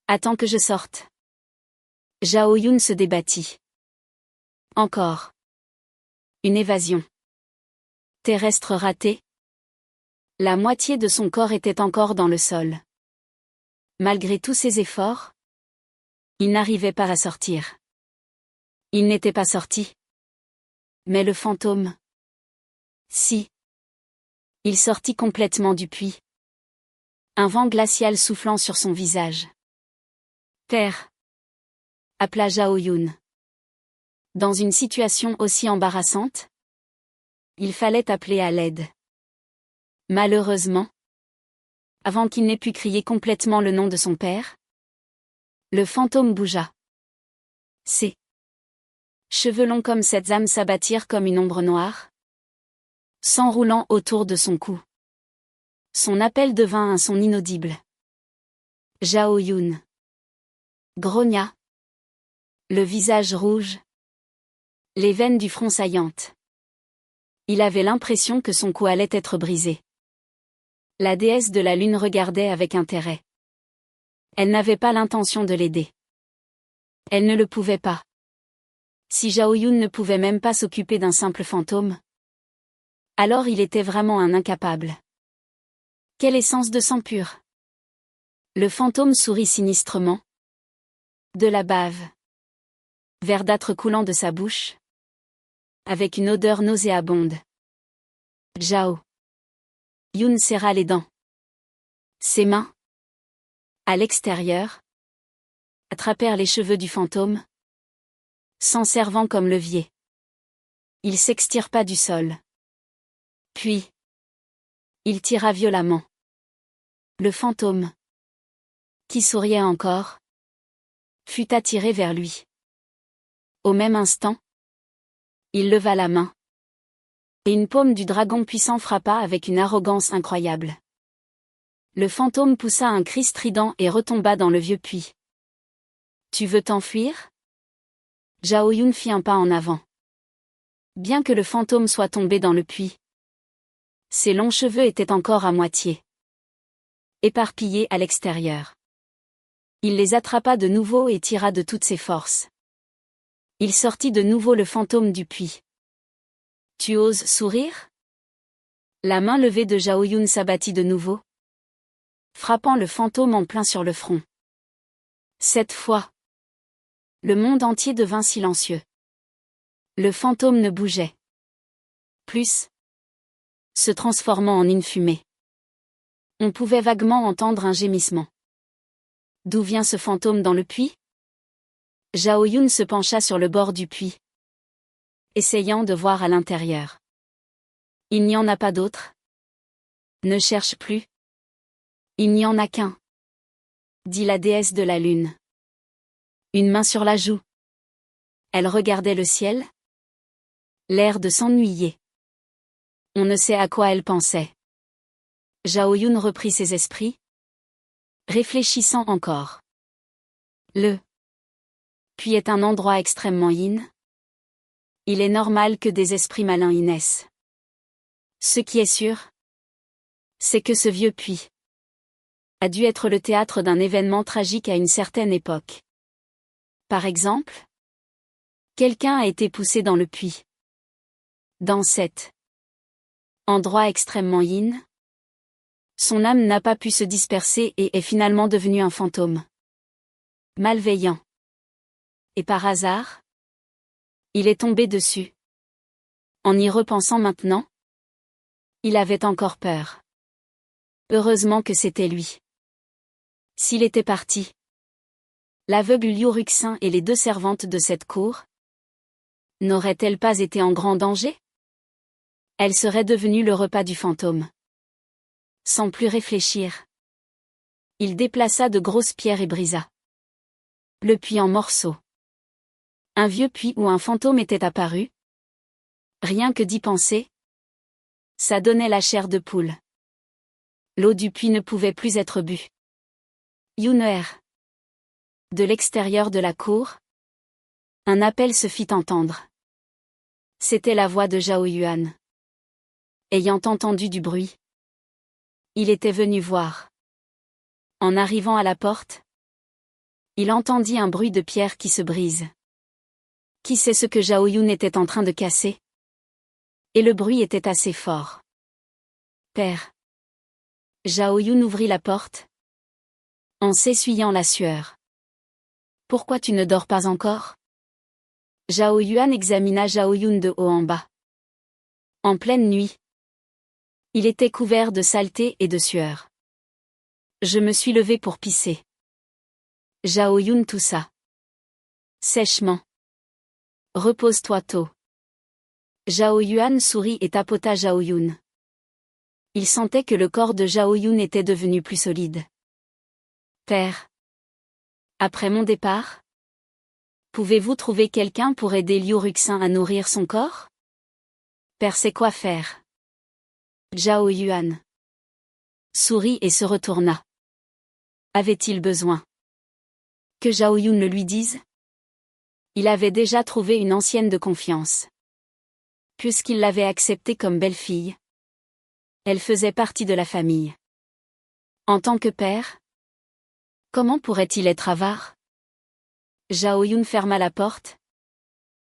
Attends que je sorte. Zhao Yun se débattit. Encore. Une évasion. Terrestre ratée. La moitié de son corps était encore dans le sol. Malgré tous ses efforts, il n'arrivait pas à sortir. Il n'était pas sorti. Mais le fantôme. Si. Il sortit complètement du puits. Un vent glacial soufflant sur son visage. Terre. Appela Zhao Yun. Dans une situation aussi embarrassante, il fallait appeler à l'aide. Malheureusement, avant qu'il n'ait pu crier complètement le nom de son père, le fantôme bougea. Ses cheveux longs comme cette âme s'abattirent comme une ombre noire, s'enroulant autour de son cou. Son appel devint un son inaudible. Zhao Yun grogna. Le visage rouge. Les veines du front saillantes. Il avait l'impression que son cou allait être brisé. La déesse de la lune regardait avec intérêt. Elle n'avait pas l'intention de l'aider. Elle ne le pouvait pas. Si Zhao Yun ne pouvait même pas s'occuper d'un simple fantôme, alors il était vraiment un incapable. Quelle essence de sang pur! Le fantôme sourit sinistrement. De la bave verdâtre coulant de sa bouche, avec une odeur nauséabonde. Zhao Yun serra les dents. Ses mains, à l'extérieur, attrapèrent les cheveux du fantôme, s'en servant comme levier. Il s'extirpa du sol. Puis, il tira violemment. Le fantôme, qui souriait encore, fut attiré vers lui. Au même instant, il leva la main. Et une paume du dragon puissant frappa avec une arrogance incroyable. Le fantôme poussa un cri strident et retomba dans le vieux puits. Tu veux t'enfuir? Zhao Yun fit un pas en avant. Bien que le fantôme soit tombé dans le puits, ses longs cheveux étaient encore à moitié éparpillés à l'extérieur. Il les attrapa de nouveau et tira de toutes ses forces. Il sortit de nouveau le fantôme du puits. Tu oses sourire? La main levée de Zhao Yun s'abattit de nouveau, frappant le fantôme en plein sur le front. Cette fois, le monde entier devint silencieux. Le fantôme ne bougeait plus, se transformant en une fumée. On pouvait vaguement entendre un gémissement. D'où vient ce fantôme dans le puits? Zhao Yun se pencha sur le bord du puits, essayant de voir à l'intérieur. Il n'y en a pas d'autre? Ne cherche plus. Il n'y en a qu'un, dit la déesse de la lune. Une main sur la joue. Elle regardait le ciel, l'air de s'ennuyer. On ne sait à quoi elle pensait. Zhao Yun reprit ses esprits, réfléchissant encore. Le puits est un endroit extrêmement yin. Il est normal que des esprits malins y naissent. Ce qui est sûr, C'est que ce vieux puits a dû être le théâtre d'un événement tragique à une certaine époque. Par exemple, quelqu'un a été poussé dans le puits. Dans cet endroit extrêmement yin, son âme n'a pas pu se disperser et est finalement devenue un fantôme malveillant. Et par hasard, il est tombé dessus. En y repensant maintenant, il avait encore peur. Heureusement que c'était lui. S'il était parti, l'aveugle Liu Ruxin et les 2 servantes de cette cour n'auraient-elles pas été en grand danger? Elles seraient devenues le repas du fantôme. Sans plus réfléchir, il déplaça de grosses pierres et brisa le puits en morceaux. Un vieux puits où un fantôme était apparu. Rien que d'y penser, ça donnait la chair de poule. L'eau du puits ne pouvait plus être bue. Yuner. De l'extérieur de la cour, un appel se fit entendre. C'était la voix de Zhao Yuan. Ayant entendu du bruit, il était venu voir. En arrivant à la porte, il entendit un bruit de pierre qui se brise. Qui sait ce que Zhao Yun était en train de casser? Et le bruit était assez fort. Père. Zhao Yun ouvrit la porte, en s'essuyant la sueur. Pourquoi tu ne dors pas encore? Zhao Yuan examina Zhao Yun de haut en bas. En pleine nuit, il était couvert de saleté et de sueur. Je me suis levé pour pisser. Zhao Yun toussa sèchement. Repose-toi tôt. Zhao Yuan sourit et tapota Zhao Yun. Il sentait que le corps de Zhao Yun était devenu plus solide. Père. Après mon départ, pouvez-vous trouver quelqu'un pour aider Liu Ruxin à nourrir son corps? Père sait quoi faire. Zhao Yuan sourit et se retourna. Avait-il besoin que Zhao Yun le lui dise? Il avait déjà trouvé une ancienne de confiance. Puisqu'il l'avait acceptée comme belle-fille, elle faisait partie de la famille. En tant que père, comment pourrait-il être avare? Zhao Yun ferma la porte,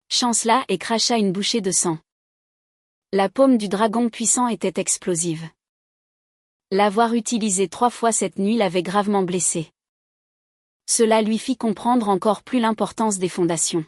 chancela et cracha une bouchée de sang. La paume du dragon puissant était explosive. L'avoir utilisée 3 fois cette nuit l'avait gravement blessé. Cela lui fit comprendre encore plus l'importance des fondations.